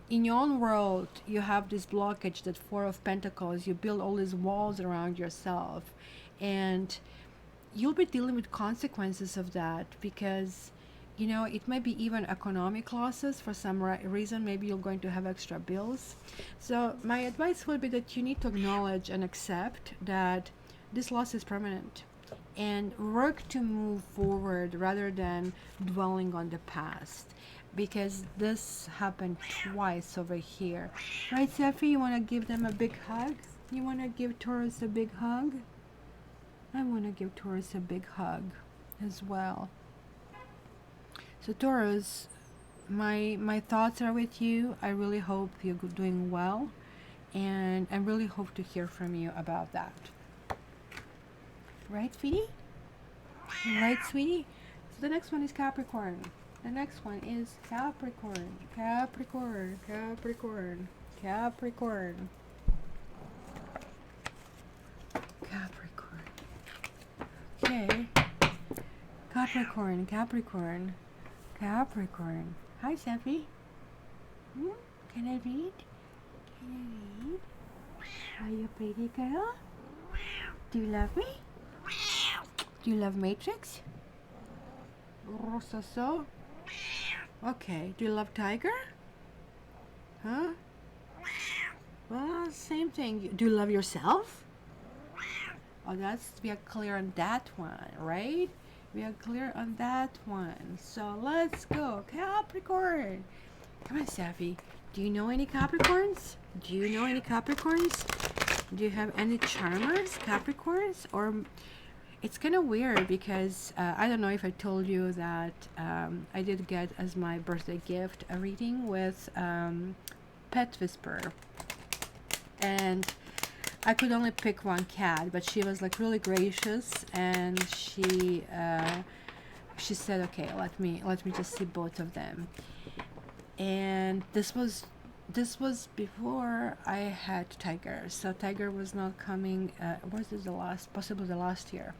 in your own world, you have this blockage, that Four of Pentacles, you build all these walls around yourself, and you'll be dealing with consequences of that, because, you know, it might be even economic losses for some reason. Maybe you're going to have extra bills. So my advice would be that you need to acknowledge and accept that this loss is permanent, and work to move forward rather than dwelling on the past, because this happened twice over here, right? Steffi, you want to give them a big hug? You want to give Taurus a big hug? I want to give Taurus a big hug as well. So Taurus, my thoughts are with you. I really hope you're doing well, and I really hope to hear from you about that. Right, sweetie? Right, sweetie? So the next one is Capricorn. The next one is Capricorn. Capricorn. Capricorn. Capricorn. Capricorn. Okay. Capricorn. Capricorn. Capricorn. Hi, Safi. Can I read? Can I read? Are you a pretty girl? Do you love me? Do you love Matrix? So. Okay. Do you love Tiger? Huh? Well, same thing. Do you love yourself? Oh, we are clear on that one, right? We are clear on that one. So let's go. Capricorn. Come on, Safi. Do you know any Capricorns? Do you know any Capricorns? Do you have any charmers, Capricorns? Or it's kind of weird because I don't know if I told you that I did get as my birthday gift a reading with Pet Whisperer. And I could only pick one cat, but she was like really gracious, and she said, okay, let me just see both of them. And this was before I had Tiger, so Tiger was not coming. Was this possibly the last year?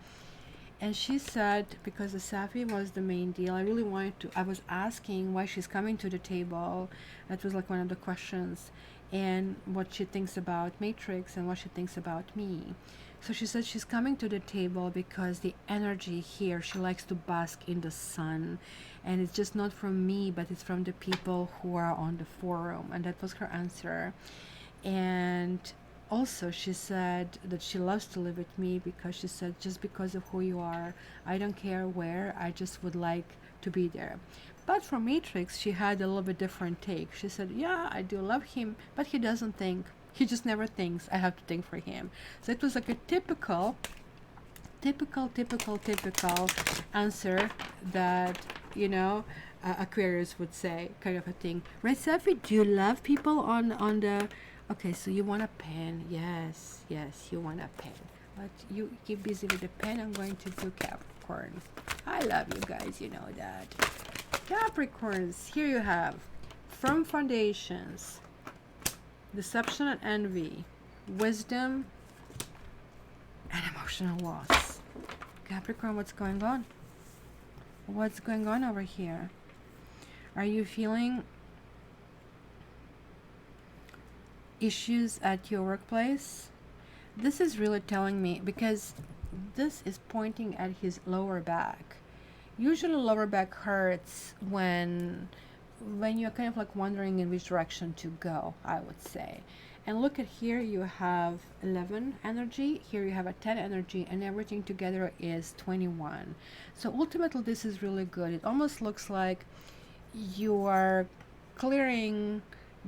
And she said, because the Safi was the main deal, I really wanted to. I was asking why she's coming to the table. That was like one of the questions, and what she thinks about Matrix and what she thinks about me. So she said she's coming to the table because the energy here, she likes to bask in the sun, and it's just not from me, but it's from the people who are on the forum. And that was her answer. And also she said that she loves to live with me because she said, just because of who you are, I don't care where, I just would like to be there. But for Matrix, she had a little bit different take. She said, yeah, I do love him, but he doesn't think. He just never thinks. I have to think for him. So it was like a typical answer that, Aquarius would say, kind of a thing. Right, Safi? Do you love people on the... Okay, so you want a pen. Yes, you want a pen. But you keep busy with the pen. I'm going to do Capricorn. I love you guys, you know that. Capricorns, here you have firm foundations, deception and envy, wisdom, and emotional loss. Capricorn, what's going on? What's going on over here? Are you feeling issues at your workplace? This is really telling me, because this is pointing at his lower back. Usually lower back hurts when you're kind of like wondering in which direction to go, I would say. And look at here, you have 11 energy, here you have a 10 energy, and everything together is 21. So ultimately this is really good. It almost looks like you are clearing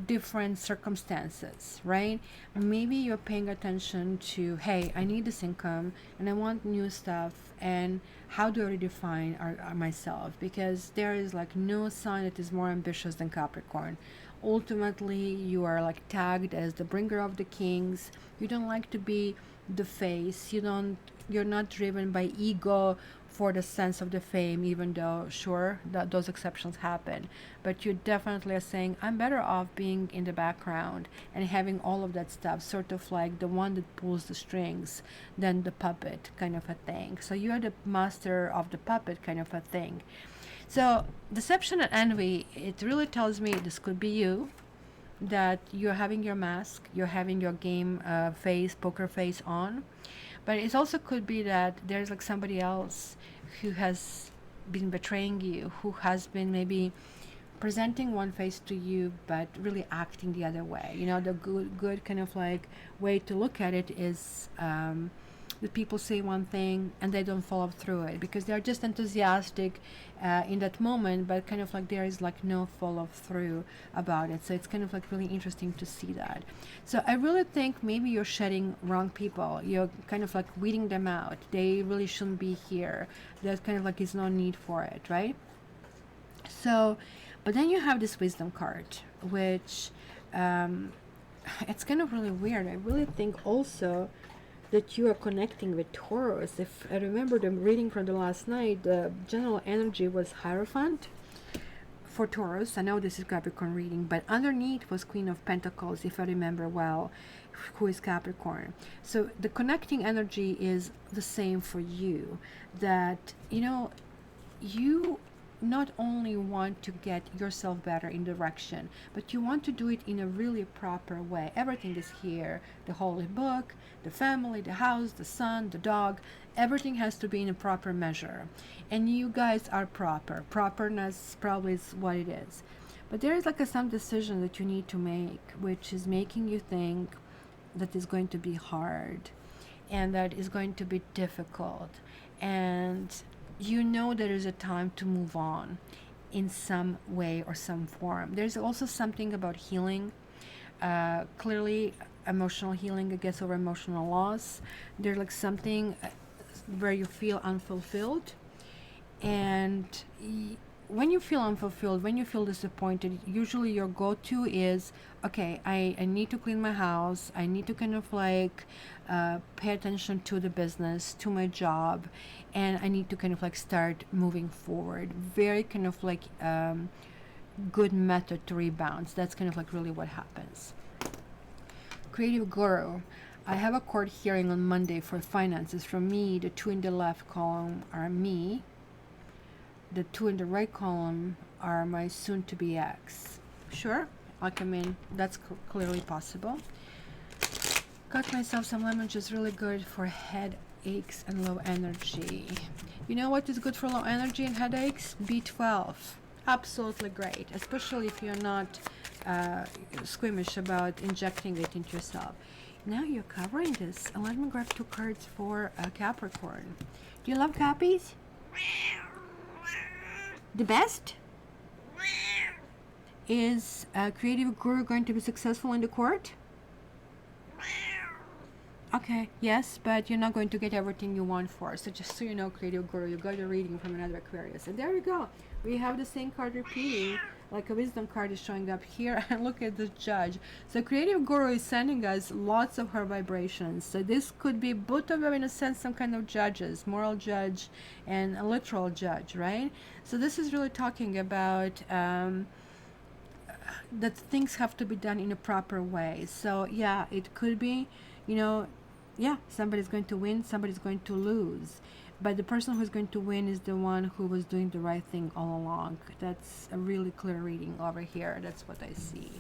different circumstances, right? Maybe you're paying attention to, hey, I need this income and I want new stuff, and how do I redefine myself? Because there is like no sign that is more ambitious than Capricorn. Ultimately, you are like tagged as the bringer of the kings. You don't like to be the face. You're not driven by ego for the sense of the fame, even though sure that those exceptions happen, but you definitely are saying, I'm better off being in the background and having all of that stuff, sort of like the one that pulls the strings than the puppet kind of a thing. So you're the master of the puppet kind of a thing. So deception and envy, it really tells me this could be you, that you're having your mask, you're having your game face, poker face on. But it also could be that there's like somebody else who has been betraying you, who has been maybe presenting one face to you but really acting the other way. The good kind of like way to look at it is that people say one thing and they don't follow through it because they're just enthusiastic in that moment, but kind of like there is like no follow through about it. So it's kind of like really interesting to see that. So I really think maybe you're shedding wrong people. You're kind of like weeding them out. They really shouldn't be here. There's kind of like is no need for it, right? So, but then you have this wisdom card, which it's kind of really weird. I really think also that you are connecting with Taurus. If I remember the reading from the last night, the general energy was Hierophant for Taurus. I know this is Capricorn reading, but underneath was Queen of Pentacles, if I remember well, who is Capricorn. So the connecting energy is the same for you, that you not only want to get yourself better in direction, but you want to do it in a really proper way. Everything is here. The holy book, the family, the house, the son, the dog, everything has to be in a proper measure. And you guys are proper. Properness probably is what it is. But there is like some decision that you need to make, which is making you think that is going to be hard and that is going to be difficult. And you know there is a time to move on in some way or some form. There's also something about healing, clearly emotional healing, I guess, over emotional loss. There's like something where you feel unfulfilled, and when you feel unfulfilled, when you feel disappointed, usually your go-to is, okay, I need to clean my house, I need to kind of like pay attention to the business, to my job, and I need to kind of like start moving forward. Very kind of like good method to rebound. That's kind of like really what happens. Creative Guru. I have a court hearing on Monday for finances. From me, the 2 in the left column are me. The 2 in the right column are my soon-to-be ex. Sure, like, I mean, that's clearly possible. Got myself some lemon juice, really good for headaches and low energy. You know what is good for low energy and headaches? B12. Absolutely great, especially if you're not squeamish about injecting it into yourself. Now you're covering this. And let me grab 2 cards for Capricorn. Do you love Cappies? The best? Is Creative Guru going to be successful in the court? Okay, yes, but you're not going to get everything you want for. So just so you know, Creative Guru, you got a reading from another Aquarius. And there we go. We have the same card repeating, like a wisdom card is showing up here. And look at the judge. So Creative Guru is sending us lots of her vibrations. So this could be both of them, in a sense, some kind of judges, moral judge and a literal judge, right? So this is really talking about that things have to be done in a proper way. So yeah, it could be, you know, yeah, somebody's going to win, somebody's going to lose. But the person who's going to win is the one who was doing the right thing all along. That's a really clear reading over here. That's what I see.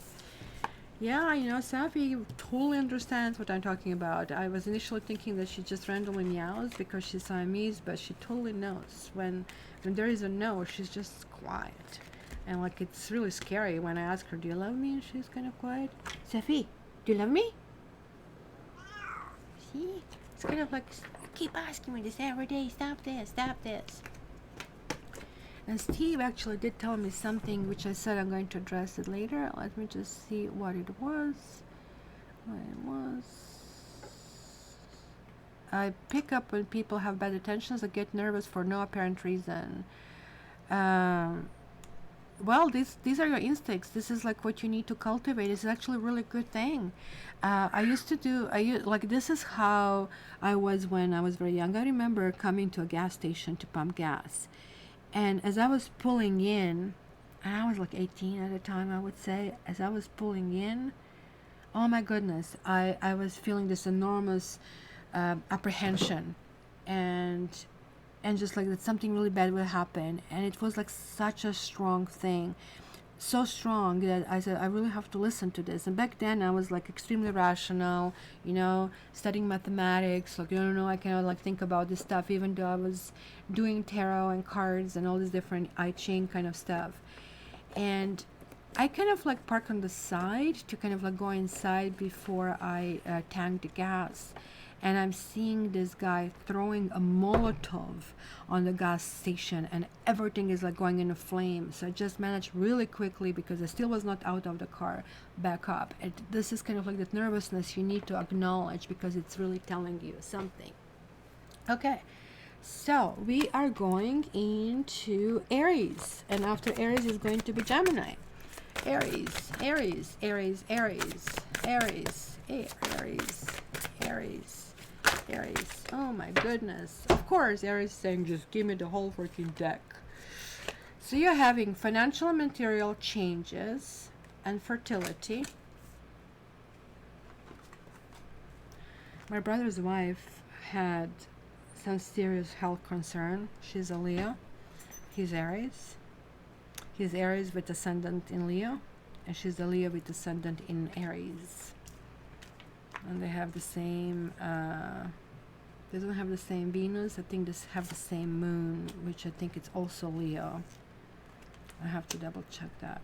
Yeah, you know, Safi totally understands what I'm talking about. I was initially thinking that she just randomly meows because she's Siamese, but she totally knows. When there is a no, she's just quiet. And like, it's really scary when I ask her, do you love me? And she's kind of quiet. Safi, do you love me? See? It's kind of like, keep asking me this every day. Stop this, stop this. And Steve actually did tell me something which I said I'm going to address it later. Let me just see what it was. I pick up when people have bad intentions. I get nervous for no apparent reason. Well, these are your instincts. This is like what you need to cultivate. It's actually a really good thing. This is how I was when I was very young. I remember coming to a gas station to pump gas. And as I was pulling in, and I was like 18 at the time, I would say, as I was pulling in, oh my goodness, I was feeling this enormous apprehension and just like that something really bad will happen. And it was like such a strong thing, so strong that I said, I really have to listen to this. And back then I was like extremely rational, you know, studying mathematics, like, you know, I cannot like think about this stuff, even though I was doing tarot and cards and all this different I Ching kind of stuff. And I kind of like park on the side to kind of like go inside before I tank the gas. And I'm seeing this guy throwing a Molotov on the gas station, and everything is like going in a flame. So I just managed really quickly, because I still was not out of the car, back up. And this is kind of like that nervousness you need to acknowledge, because it's really telling you something. Okay, so we are going into Aries, and after Aries is going to be Gemini. Aries, Aries, Aries, Aries, Aries, Aries, Aries. Aries. Oh my goodness. Of course, Aries is saying, just give me the whole freaking deck. So you're having financial and material changes and fertility. My brother's wife had some serious health concern. She's a Leo. He's Aries. He's Aries with Ascendant in Leo, and she's a Leo with Ascendant in Aries. And they have the same, they don't have the same Venus. I think they have the same moon, which I think it's also Leo. I have to double check that.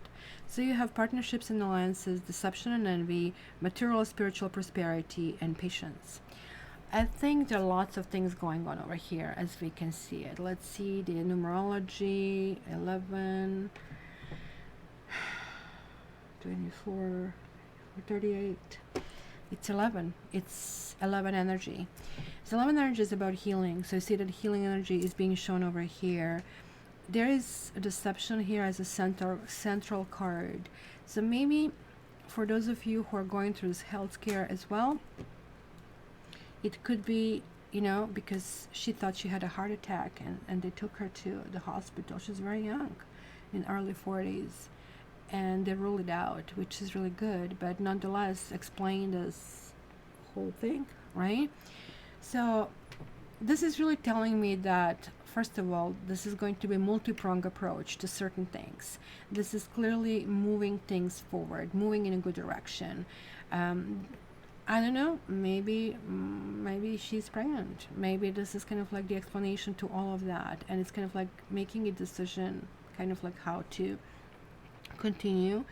So you have partnerships and alliances, deception and envy, material spiritual prosperity, and patience. I think there are lots of things going on over here as we can see it. Let's see the numerology. 11, 24, 38. It's 11. It's 11 energy. So 11 energy is about healing. So you see that healing energy is being shown over here. There is a deception here as a central card. So maybe for those of you who are going through this health scare as well, it could be, you know, because she thought she had a heart attack and they took her to the hospital. She's very young, in early 40s, and they ruled it out, which is really good, but nonetheless explain this whole thing, right? So this is really telling me that, first of all, this is going to be a multi-pronged approach to certain things. This is clearly moving things forward, moving in a good direction. I don't know, maybe she's pregnant. Maybe this is kind of like the explanation to all of that, and it's kind of like making a decision, kind of like how to continue.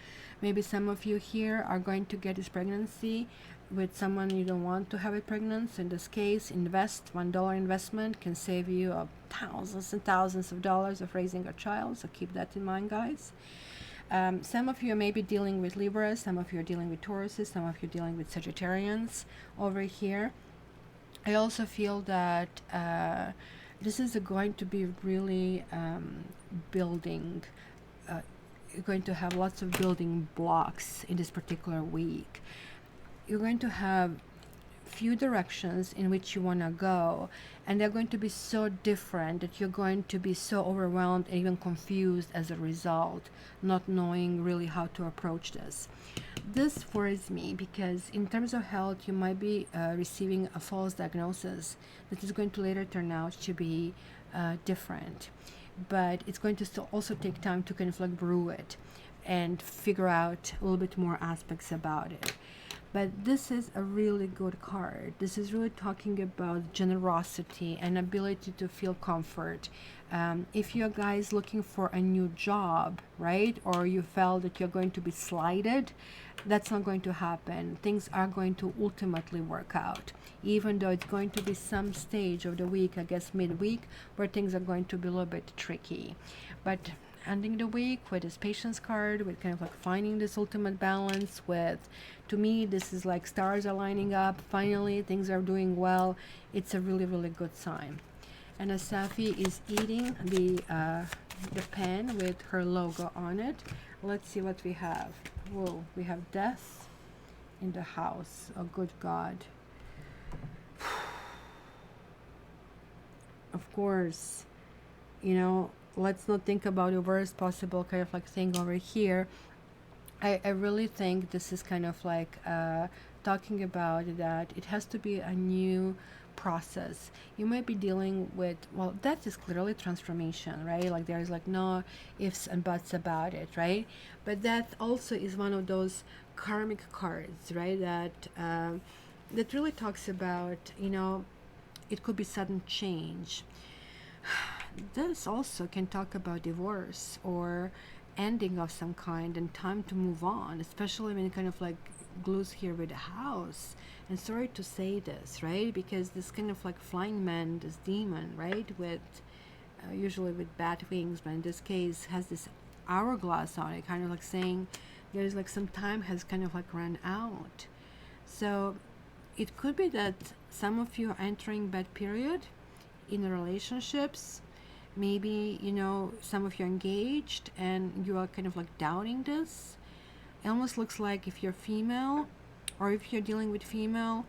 Maybe some of you here are going to get this pregnancy with someone you don't want to have a pregnancy. In this case, invest. $1 investment can save you thousands and thousands of dollars of raising a child, so keep that in mind, guys. Some of you may be dealing with Libra, some of you are dealing with Tauruses, some of you are dealing with Sagittarians over here. I also feel that this is going to be really building, you're going to have lots of building blocks in this particular week. You're going to have few directions in which you want to go, and they're going to be so different that you're going to be so overwhelmed and even confused as a result, not knowing really how to approach this. This worries me because in terms of health, you might be receiving a false diagnosis that is going to later turn out to be different, but it's going to still also take time to kind of like brew it and figure out a little bit more aspects about it. But this is a really good card. This is really talking about generosity and ability to feel comfort. If you're guys looking for a new job, right, or you felt that you're going to be slighted, that's not going to happen. Things are going to ultimately work out, even though it's going to be some stage of the week, I guess midweek, where things are going to be a little bit tricky. But ending the week with this patience card, with kind of like finding this ultimate balance with, to me, this is like stars are lining up. Finally, things are doing well. It's a really, really good sign. And as Safi is eating the pen with her logo on it, let's see what we have. Whoa, we have death in the house. Oh, good God. Of course, you know, let's not think about the worst possible kind of like thing over here. I really think this is kind of like talking about that it has to be a new process. You might be dealing with, well, that is clearly transformation, right? Like there's like no ifs and buts about it, right? But that also is one of those karmic cards, right? That that really talks about, you know, it could be sudden change. This also can talk about divorce or ending of some kind and time to move on, especially when it kind of like glues here with the house. And sorry to say this, right? Because this kind of like flying man, this demon, right? With usually with bat wings, but in this case has this hourglass on it, kind of like saying there's like some time has kind of like run out. So it could be that some of you are entering bad period in relationships. Maybe, you know, some of you are engaged and you are kind of like doubting this. It almost looks like if you're female or if you're dealing with female,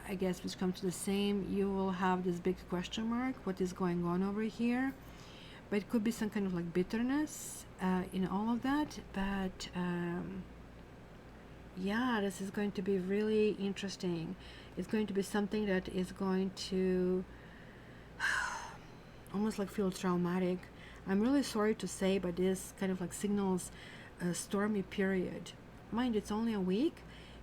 I guess which comes to the same, you will have this big question mark. What is going on over here? But it could be some kind of like bitterness in all of that. But yeah, this is going to be really interesting. It's going to be something that is going to almost like feel traumatic. I'm really sorry to say, but this kind of like signals a stormy period. Mind, it's only a week,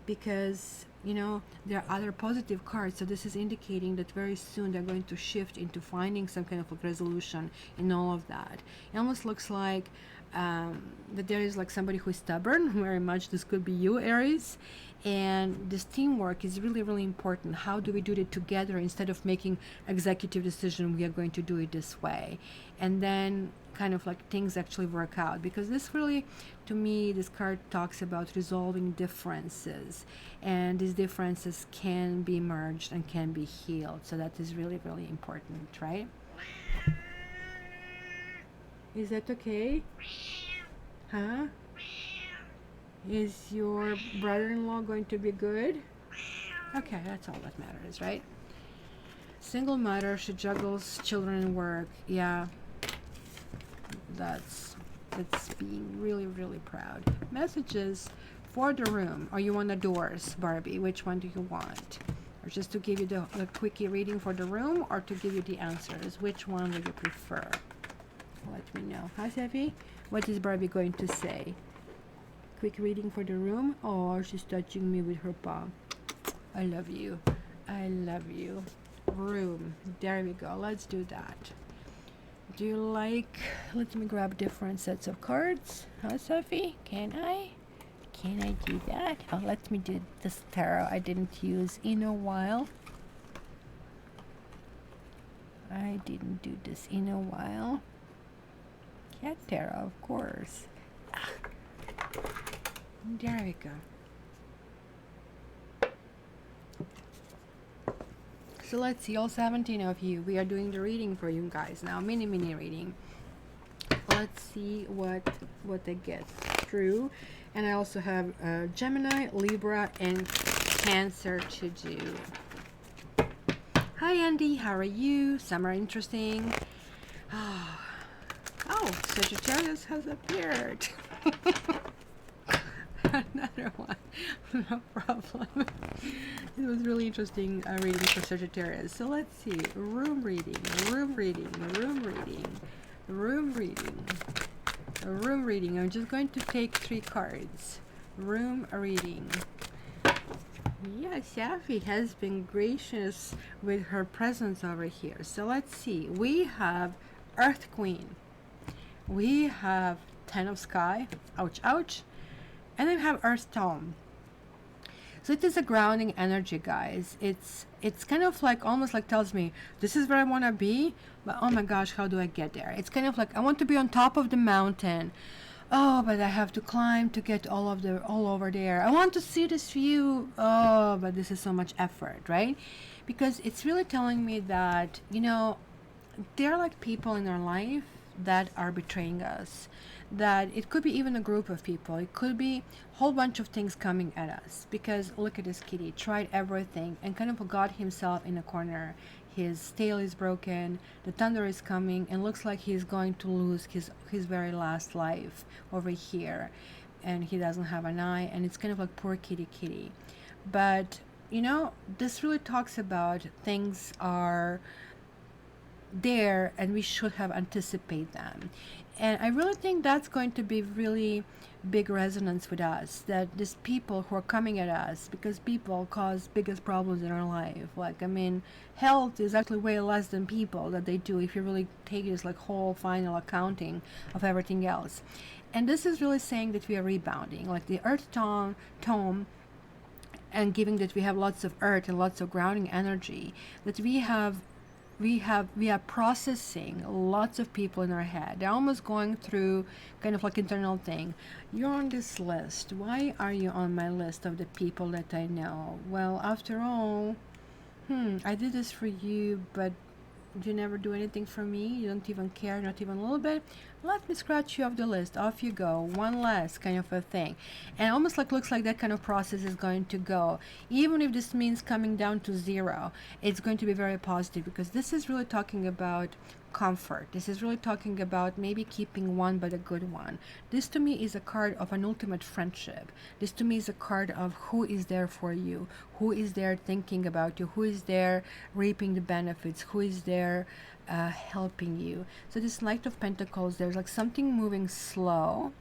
because you know there are other positive cards, so this is indicating that very soon they're going to shift into finding some kind of like resolution in all of that. It almost looks like that there is like somebody who is stubborn. Very much this could be you, Aries, and this teamwork is really, really important. How do we do it together? Instead of making executive decision, we are going to do it this way, and then kind of like things actually work out. Because this really, to me, this card talks about resolving differences, and these differences can be merged and can be healed. So that is really, really important, right? Is that okay? Huh? Is your brother-in-law going to be good? Okay, that's all that matters, right? Single mother, she juggles children and work. Yeah, that's being really, really proud. Messages for the room. Or you want the doors, Barbie? Which one do you want? Or just to give you the quickie reading for the room, or to give you the answers? Which one would you prefer? Let me know. Hi, Sefi. What is Barbie going to say? Quick reading for the room. Oh, she's touching me with her paw. I love you. I love you. Room. There we go. Let's do that. Do you like... Let me grab different sets of cards. Huh, Sophie? Can I? Can I do that? Oh, let me do this tarot I didn't use in a while. I didn't do this in a while. Cat tarot, of course. Ah. There we go. So let's see, all 17 of you. We are doing the reading for you guys now. Mini reading. Let's see what they get through. And I also have Gemini, Libra, and Cancer to do. Hi, Andy. How are you? Summer interesting. Oh, Sagittarius has appeared. Another one. No problem. It was really interesting reading for Sagittarius. So let's see. Room reading, room reading, room reading, room reading, room reading. I'm just going to take 3 cards. Room reading. Yes, Safi has been gracious with her presence over here. So let's see. We have Earth Queen. We have 10 of Sky. Ouch, ouch. And then we have Earth Tome. So it is a grounding energy, guys. It's kind of like, almost like tells me, this is where I want to be, but oh my gosh, how do I get there? It's kind of like, I want to be on top of the mountain. Oh, but I have to climb to get all over there. I want to see this view. Oh, but this is so much effort, right? Because it's really telling me that, you know, there are like people in our life that are betraying us. That it could be even a group of people. It could be a whole bunch of things coming at us. Because look at this kitty, tried everything and kind of got himself in a corner. His tail is broken, the thunder is coming, and looks like he's going to lose his very last life over here. And he doesn't have an eye, and it's kind of like poor kitty. But, you know, this really talks about things are there and we should have anticipated them. And I really think that's going to be really big resonance with us, that these people who are coming at us, because people cause biggest problems in our life. Like, I mean, health is actually way less than people that they do if you really take this like whole final accounting of everything else. And this is really saying that we are rebounding, like the Earth tome, and giving that we have lots of earth and lots of grounding energy, that we are processing lots of people in our head. They're almost going through kind of like internal thing. You're on this list. Why are you on my list of the people that I know? Well, after all, I did this for you, but you never do anything for me. You don't even care, not even a little bit. Let me scratch you off the list. Off you go. One less kind of a thing. And almost like looks like that kind of process is going to go. Even if this means coming down to 0, it's going to be very positive, because this is really talking about comfort. This is really talking about maybe keeping one, but a good one. This to me is a card of an ultimate friendship. This to me is a card of who is there for you, who is there thinking about you, who is there reaping the benefits, who is there helping you. So this Knight of Pentacles, there's like something moving slow,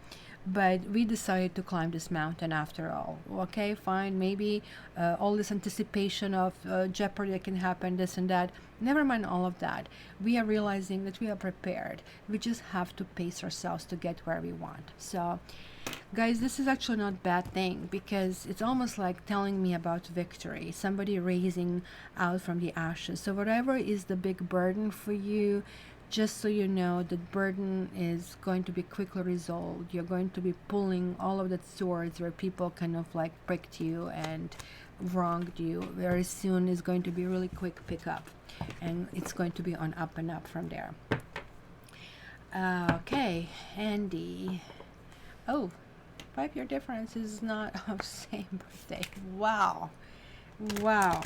but we decided to climb this mountain after all. Okay, fine, maybe all this anticipation of jeopardy that can happen, this and that, never mind all of that. We are realizing that we are prepared. We just have to pace ourselves to get where we want. So guys, this is actually not a bad thing, because it's almost like telling me about victory, somebody raising out from the ashes. So whatever is the big burden for you, just so you know, the burden is going to be quickly resolved. You're going to be pulling all of the swords where people kind of like pricked you and wronged you. Very soon is going to be really quick pickup, and it's going to be on up and up from there. Okay, Andy. Oh, 5-year difference is not of same birthday. Wow. Wow.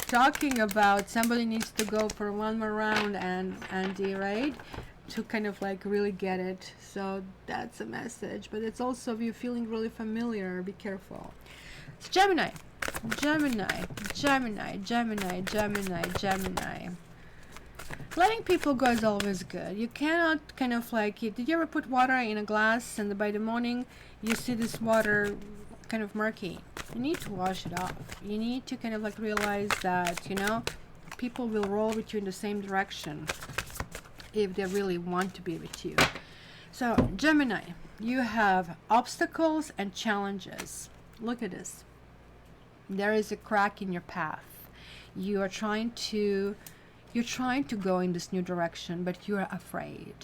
Talking about somebody needs to go for one more round, and Andy, right? To kind of like really get it. So that's a message. But it's also, if you're feeling really familiar, be careful. It's Gemini. Gemini. Gemini. Gemini. Gemini. Gemini. Letting people go is always good. You cannot kind of like, did you ever put water in a glass and by the morning you see this water kind of murky? You need to wash it off. You need to kind of like realize that, you know, people will roll with you in the same direction if they really want to be with you. So Gemini, you have obstacles and challenges. Look at this. There is a crack in your path. You are trying to go in this new direction, but you're afraid.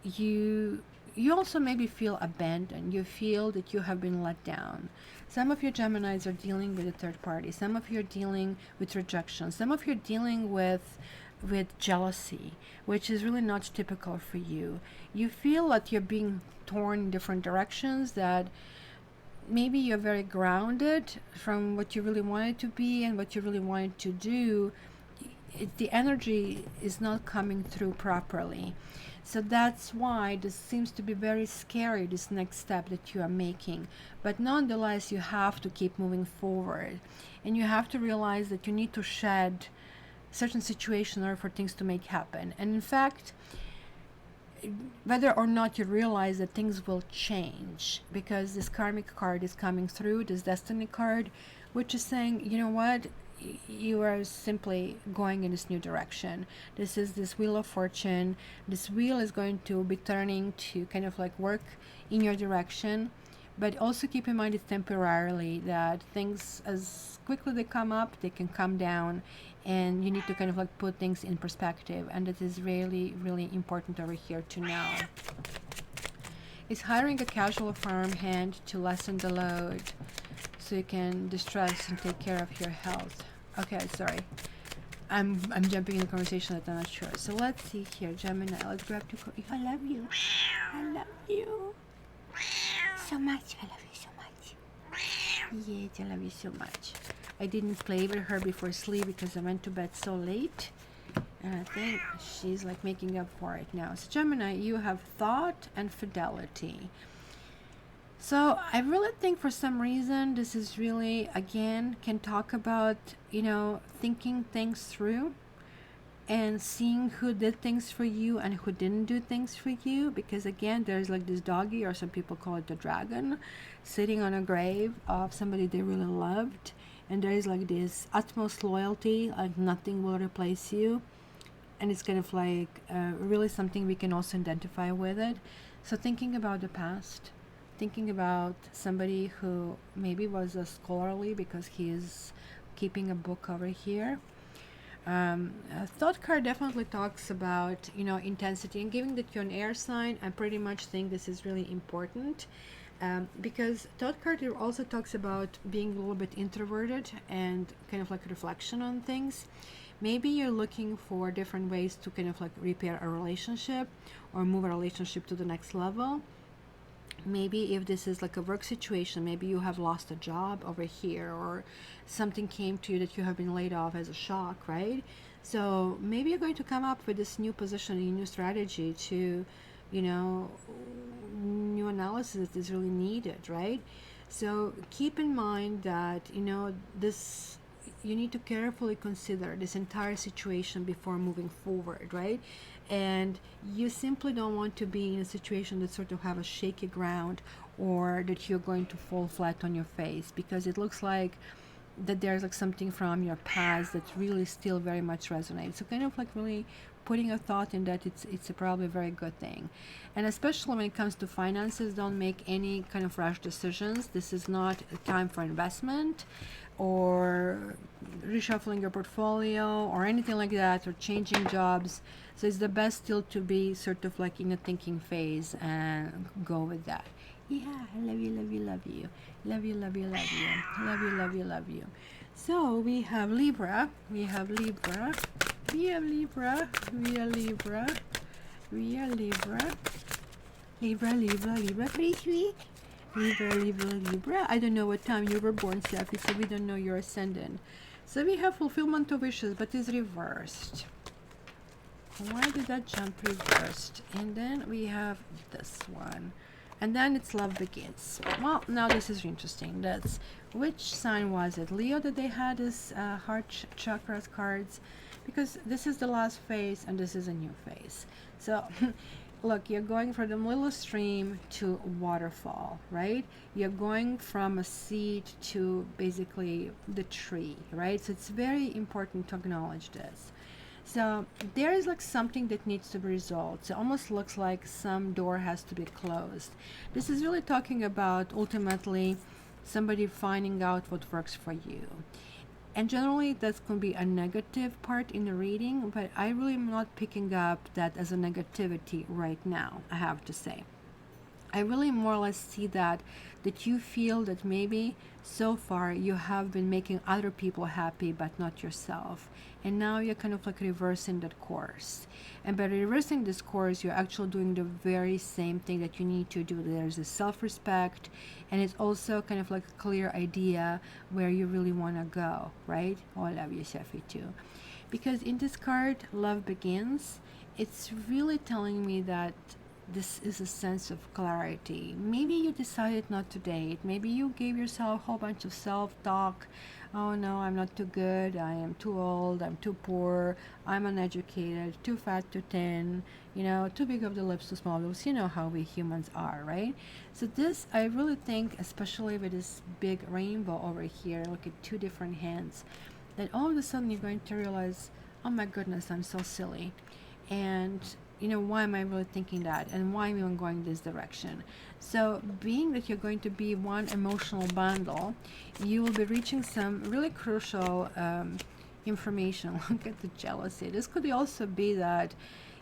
You also maybe feel abandoned. You feel that you have been let down. Some of your Geminis are dealing with a third party. Some of you are dealing with rejection. Some of you are dealing with jealousy, which is really not typical for you. You feel that you're being torn in different directions, that maybe you're very grounded from what you really wanted to be and what you really wanted to do. The energy is not coming through properly. So that's why this seems to be very scary, this next step that you are making. But nonetheless, you have to keep moving forward. And you have to realize that you need to shed certain situations in order for things to make happen. And in fact, whether or not you realize that things will change, because this karmic card is coming through, this destiny card, which is saying, you know what, you are simply going in this new direction. This is this wheel of fortune. This wheel is going to be turning to kind of like work in your direction, but also keep in mind it's temporarily, that things, as quickly they come up, they can come down, and you need to kind of like put things in perspective, and it is really, really important over here to know. Is hiring a casual farmhand to lessen the load so you can distress and take care of your health. Okay, sorry. I'm jumping in the conversation that I'm not sure. So let's see here, Gemini. Let's grab two. I love you. I love you so much. I love you so much. Yes, I love you so much. I didn't play with her before sleep because I went to bed so late, and I think she's like making up for it now. So Gemini, you have thought and fidelity. So I really think for some reason this is really, again, can talk about, you know, thinking things through and seeing who did things for you and who didn't do things for you. Because again, there's like this doggy, or some people call it the dragon, sitting on a grave of somebody they really loved. And there is like this utmost loyalty, like nothing will replace you. And it's kind of like really something we can also identify with it. So thinking about the past, thinking about somebody who maybe was a scholarly because he is keeping a book over here. A thought card definitely talks about, you know, intensity, and given that you're an air sign, I pretty much think this is really important, because thought card also talks about being a little bit introverted and kind of like reflection on things. Maybe you're looking for different ways to kind of like repair a relationship or move a relationship to the next level. Maybe if this is like a work situation, maybe you have lost a job over here, or something came to you that you have been laid off as a shock, right? So maybe you're going to come up with this new positioning, new strategy to, you know, new analysis that is really needed, right? So keep in mind that, you know, this, you need to carefully consider this entire situation before moving forward, right? And you simply don't want to be in a situation that sort of have a shaky ground, or that you're going to fall flat on your face, because it looks like that there's like something from your past that really still very much resonates. So kind of like really putting a thought in that, it's a probably a very good thing. And especially when it comes to finances, don't make any kind of rash decisions. This is not a time for investment or reshuffling your portfolio or anything like that, or changing jobs. So it's the best still to be sort of like in a thinking phase and go with that. Yeah, I love you, love you, love you. Love you, love you, love you. Love you, love you, love you. So we have Libra. We have Libra. We have Libra. We are Libra. We are Libra. Libra, Libra, Libra. Pretty sweet. Libra, Libra, Libra. I don't know what time you were born, Steffi, so we don't know your ascendant. So we have fulfillment of wishes, but it's reversed. Why did that jump reversed? And then we have this one. And then it's love begins. Well, now this is interesting. That's, which sign was it? Leo that they had this heart chakras cards, because this is the last phase and this is a new phase. So look, you're going from the little stream to waterfall, right? You're going from a seed to basically the tree, right? So it's very important to acknowledge this. So there is like something that needs to be resolved. So it almost looks like some door has to be closed. This is really talking about ultimately somebody finding out what works for you. And generally that's going to be a negative part in the reading, but I really am not picking up that as a negativity right now, I have to say. I really more or less see that you feel that maybe so far you have been making other people happy but not yourself, and now you're kind of like reversing that course. And by reversing this course, you're actually doing the very same thing that you need to do. There's a self-respect, and it's also kind of like a clear idea where you really want to go, right? Oh, I love you, Sophie, too. Because in this card, love begins, it's really telling me that this is a sense of clarity. Maybe you decided not to date. Maybe you gave yourself a whole bunch of self-talk. Oh no, I'm not too good. I am too old. I'm too poor. I'm uneducated. Too fat, too thin. You know, too big of the lips, too small of the lips. You know how we humans are, right? So this, I really think, especially with this big rainbow over here, look at two different hands, that all of a sudden you're going to realize, oh my goodness, I'm so silly. And you know, why am I really thinking that, and why am I even going this direction? So being that you're going to be one emotional bundle, you will be reaching some really crucial information. Look at the jealousy. This could also be that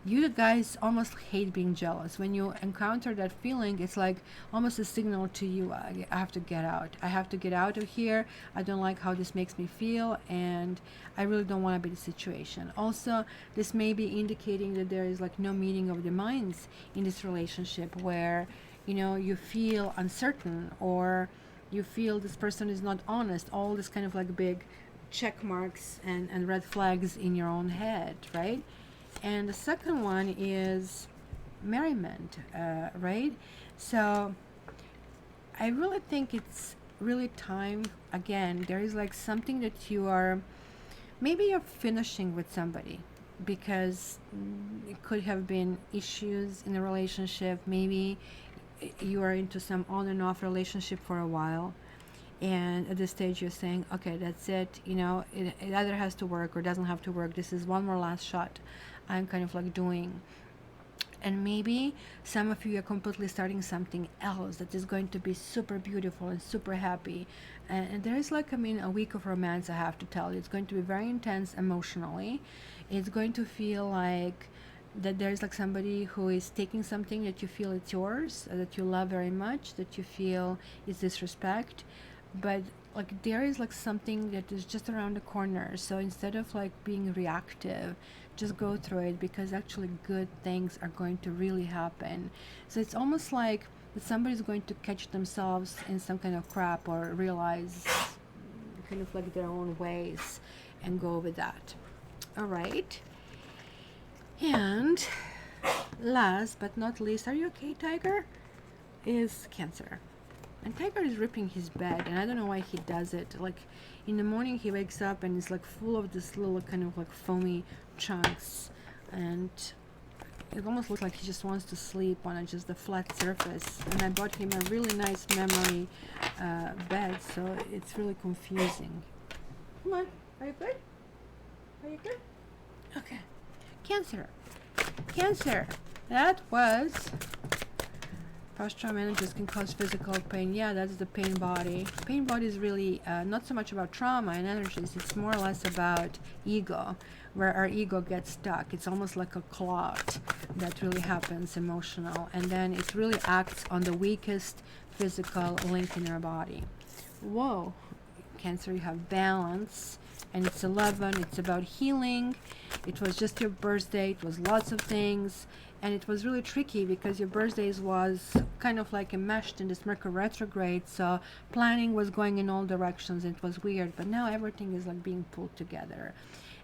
you guys almost hate being jealous. When you encounter that feeling, it's like almost a signal to you, I have to get out. I have to get out of here. I don't like how this makes me feel, and I really don't want to be in the situation. Also, this may be indicating that there is like no meeting of the minds in this relationship, where, you know, you feel uncertain, or you feel this person is not honest. All this kind of like big check marks and red flags in your own head, right? And the second one is merriment, right? So I really think it's really time, again, there is like something that you are, maybe you're finishing with somebody, because it could have been issues in a relationship. Maybe you are into some on and off relationship for a while, and at this stage you're saying, okay, that's it, you know, it either has to work or doesn't have to work. This is one more last shot I'm kind of like doing. And maybe some of you are completely starting something else that is going to be super beautiful and super happy. And there is like, I mean, a week of romance, I have to tell you. It's going to be very intense emotionally. It's going to feel like that there's like somebody who is taking something that you feel it's yours, that you love very much, that you feel is disrespect. But like there is like something that is just around the corner. So instead of like being reactive, just go through it, because actually good things are going to really happen. So it's almost like that somebody's going to catch themselves in some kind of crap, or realize kind of like their own ways and go with that. All right. And last but not least, are you okay, Tiger? Is Cancer. And Tiger is ripping his bed, and I don't know why he does it. Like in the morning he wakes up and it's like full of this little kind of like foamy chunks, and it almost looks like he just wants to sleep on just the flat surface. And I bought him a really nice memory bed, so it's really confusing. Come on, are you good? Are you good? Okay. Cancer. Cancer. That was post-traumatic energies can cause physical pain. Yeah, that's the pain body. Pain body is really not so much about trauma and energies. It's more or less about ego, where our ego gets stuck. It's almost like a clot that really happens, emotional. And then it really acts on the weakest physical link in our body. Whoa. Cancer, you have balance. And it's 11. It's about healing. It was just your birthday. It was lots of things. And it was really tricky because your birthdays was kind of like enmeshed in this Mercury retrograde, so planning was going in all directions. It was weird, but now everything is like being pulled together.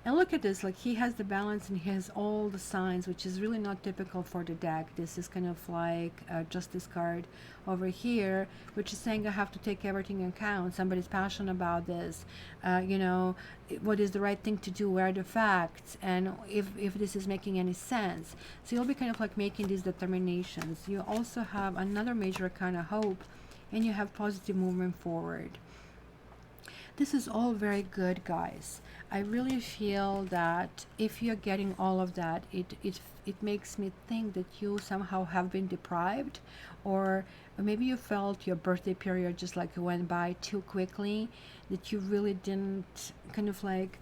And look at this, like he has the balance and he has all the signs, which is really not typical for the deck. This is kind of like a justice card over here, which is saying I have to take everything in account. Somebody's passionate about this. You know, what is the right thing to do? Where are the facts? And if this is making any sense. So you'll be kind of like making these determinations. You also have another major kind of hope, and you have positive movement forward. This is all very good, guys. I really feel that if you're getting all of that, it makes me think that you somehow have been deprived, or maybe you felt your birthday period just like went by too quickly, that you really didn't kind of like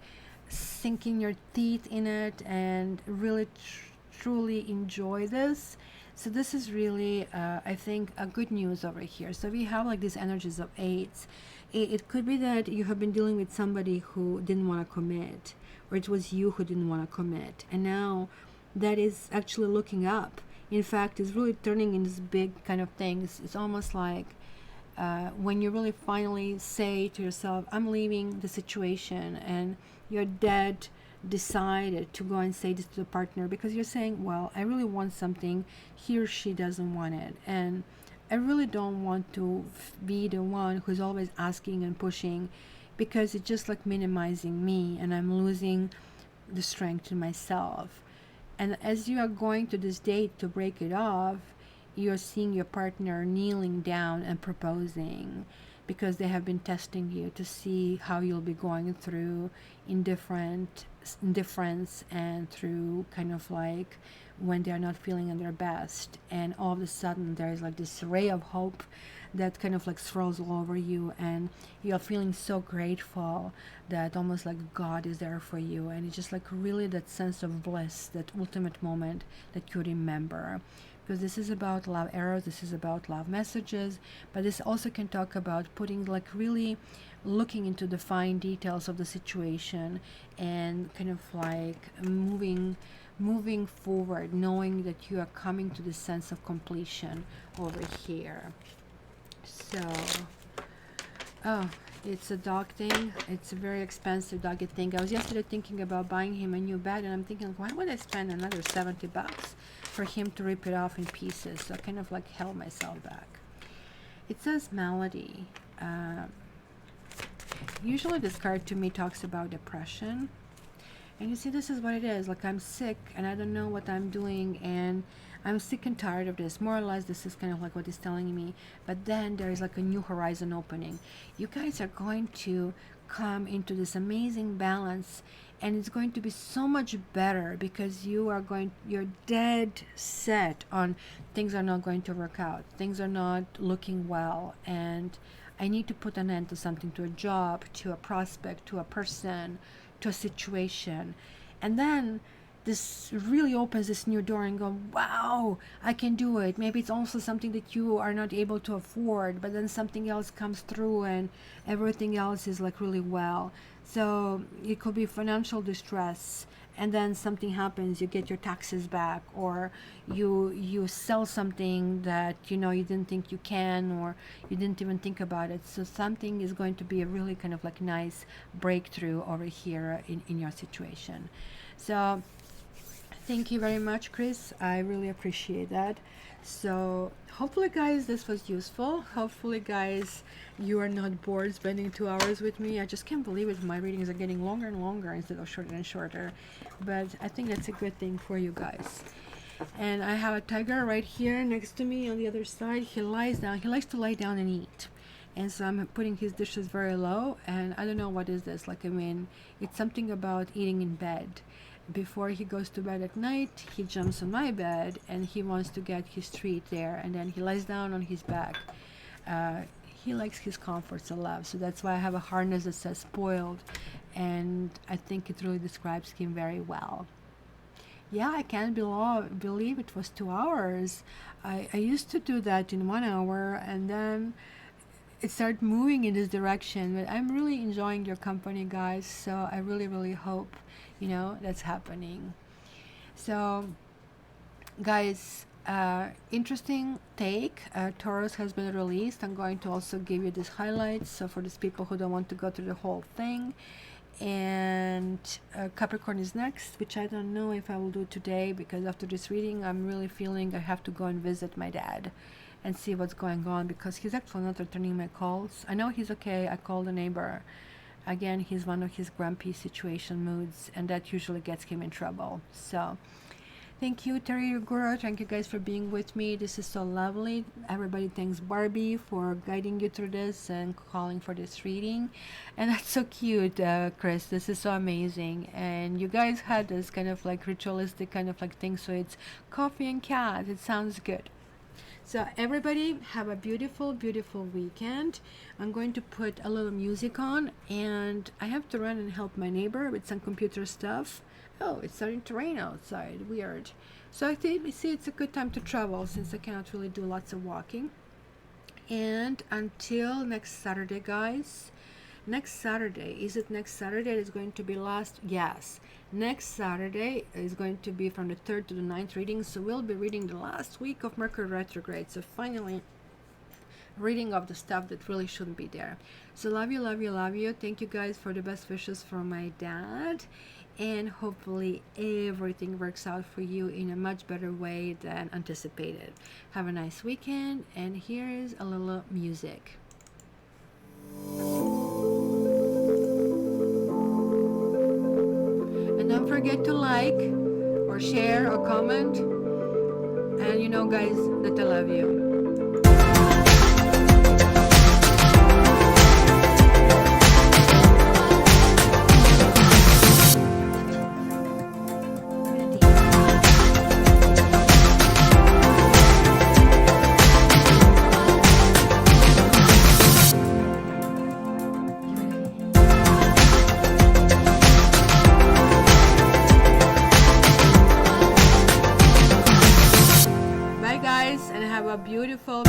sink in your teeth in it and really truly enjoy this. So this is really, I think, a good news over here. So we have like these energies of eights. It could be that you have been dealing with somebody who didn't want to commit, or it was you who didn't want to commit. And now that is actually looking up. In fact, it's really turning into this big kind of things. It's almost like when you really finally say to yourself, I'm leaving the situation, and you're dead decided to go and say this to the partner because you're saying, well, I really want something, he or she doesn't want it, and I really don't want to be the one who's always asking and pushing, because it's just like minimizing me and I'm losing the strength in myself. And as you are going to this date to break it off, you're seeing your partner kneeling down and proposing, because they have been testing you to see how you'll be going through indifference and through kind of like when they're not feeling at their best. And all of a sudden there's like this ray of hope that kind of like swirls all over you, and you're feeling so grateful that almost like God is there for you. And it's just like really that sense of bliss, that ultimate moment that you remember. Because this is about love arrows, this is about love messages, but this also can talk about putting like really looking into the fine details of the situation and kind of like moving forward, knowing that you are coming to the sense of completion over here. So, oh, it's a dog thing. It's a very expensive doggy thing. I was yesterday thinking about buying him a new bed, and I'm thinking, why would I spend another $70 for him to rip it off in pieces? So I kind of like held myself back. It says Melody. Usually this card to me talks about depression. And you see, this is what it is. Like, I'm sick and I don't know what I'm doing, and I'm sick and tired of this. More or less, this is kind of like what it's telling me. But then there is like a new horizon opening. You guys are going to come into this amazing balance, and it's going to be so much better because you're dead set on things are not going to work out. Things are not looking well, and I need to put an end to something, to a job, to a prospect, to a person, to a situation. And then this really opens this new door and go, wow, I can do it. Maybe it's also something that you are not able to afford, but then something else comes through and everything else is like really well. So it could be financial distress, and then something happens, you get your taxes back, or you sell something that you didn't think you can, or you didn't even think about it. So something is going to be a really kind of like nice breakthrough over here in your situation. So Thank you very much, Chris. I really appreciate that. So hopefully, guys, this was useful. Hopefully, guys, you are not bored spending 2 hours with me. I just can't believe it. My readings are getting longer and longer instead of shorter and shorter. But I think that's a good thing for you guys. And I have a tiger right here next to me on the other side. He lies down. He likes to lie down and eat. And so I'm putting his dishes very low. And I don't know what is this. Like, I mean, it's something about eating in bed. Before he goes to bed at night, he jumps on my bed and he wants to get his treat there, and then he lies down on his back. He likes his comforts a lot, so that's why I have a harness that says spoiled, and I think it really describes him very well. Yeah, I can't believe it was 2 hours. I used to do that in 1 hour, and then it started moving in this direction. But I'm really enjoying your company, guys, so I really hope, you know, that's happening. So guys, interesting take. Taurus has been released. I'm going to also give you these highlights, so for these people who don't want to go through the whole thing. And Capricorn is next, which I don't know if I will do today, because after this reading I'm really feeling I have to go and visit my dad and see what's going on, because he's actually not returning my calls. I know he's okay. I called a neighbor. Again, he's one of his grumpy situation moods, and that usually gets him in trouble. So thank you, Terry Guru. Thank you guys for being with me. This is so lovely. Everybody thanks Barbie for guiding you through this and calling for this reading. And that's so cute, Chris. This is so amazing. And you guys had this kind of like ritualistic kind of like thing. So it's coffee and cat. It sounds good. So everybody have a beautiful weekend. I'm going to put a little music on, and I have to run and help my neighbor with some computer stuff. Oh, it's starting to rain outside. Weird. So I think it's a good time to travel, since I cannot really do lots of walking. And until next Saturday, guys. Next Saturday, is it next Saturday? It's going to be last, yes. Next Saturday is going to be from the 3rd to the 9th reading. So we'll be reading the last week of Mercury retrograde. So finally, reading of the stuff that really shouldn't be there. So love you. Thank you guys for the best wishes from my dad. And hopefully everything works out for you in a much better way than anticipated. Have a nice weekend. And here is a little music. And don't forget to like or share or comment. And you know, guys, that I love you. Bye guys, and have a beautiful